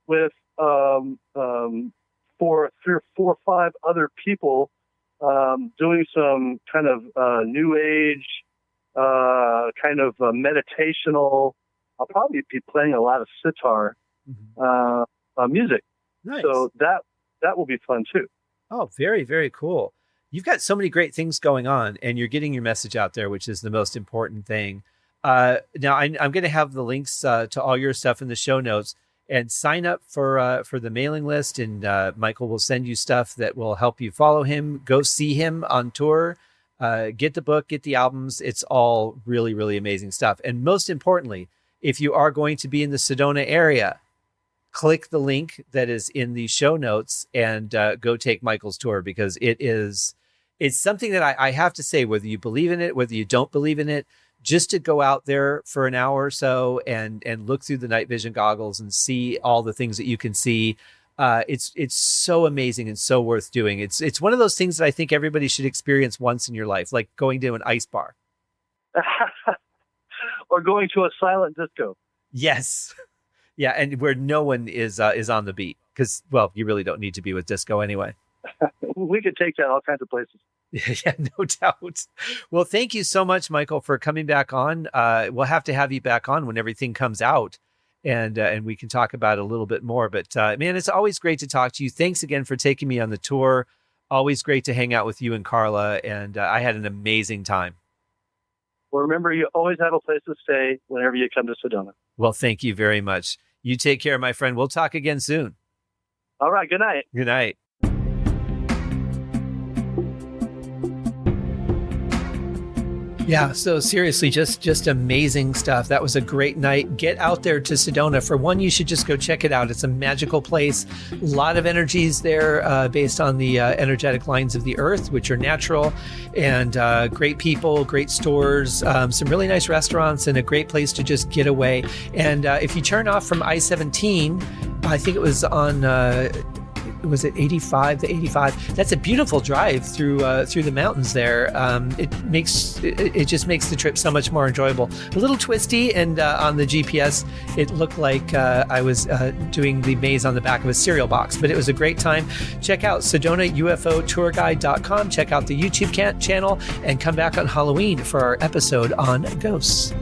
with 3 or 4 or 5 other people doing some kind of new age, kind of meditational. I'll probably be playing a lot of sitar music. Nice. So that will be fun too. Oh, very, very cool. You've got so many great things going on, and you're getting your message out there, which is the most important thing. Now, I'm going to have the links to all your stuff in the show notes, and sign up for the mailing list. And Michael will send you stuff that will help you follow him, go see him on tour, get the book, get the albums. It's all really, really amazing stuff. And most importantly, if you are going to be in the Sedona area, click the link that is in the show notes and go take Michael's tour, because it's something that I have to say, whether you believe in it, whether you don't believe in it, just to go out there for an hour or so and look through the night vision goggles and see all the things that you can see. It's so amazing and so worth doing. It's one of those things that I think everybody should experience once in your life, like going to an ice bar. Or going to a silent disco. Yes. Yeah, and where no one is on the beat, because, well, you really don't need to be with disco anyway. We could take that all kinds of places. Yeah, no doubt. Well, thank you so much, Michael, for coming back on. We'll have to have you back on when everything comes out, and we can talk about it a little bit more. But man, it's always great to talk to you. Thanks again for taking me on the tour. Always great to hang out with you and Carla, and I had an amazing time. Well, remember, you always have a place to stay whenever you come to Sedona. Well, thank you very much. You take care, my friend. We'll talk again soon. All right. Good night. Good night. Yeah, so seriously, just amazing stuff. That was a great night. Get out there to Sedona. For one, you should just go check it out. It's a magical place. A lot of energies there based on the energetic lines of the earth, which are natural, and great people, great stores, some really nice restaurants, and a great place to just get away. And if you turn off from I-17, I think it was on... was it 85 to 85? That's a beautiful drive through the mountains there. It just makes the trip so much more enjoyable. A little twisty, and on the GPS, it looked like I was doing the maze on the back of a cereal box, but it was a great time. Check out SedonaUFOTourGuide.com. Check out the YouTube channel, and come back on Halloween for our episode on ghosts.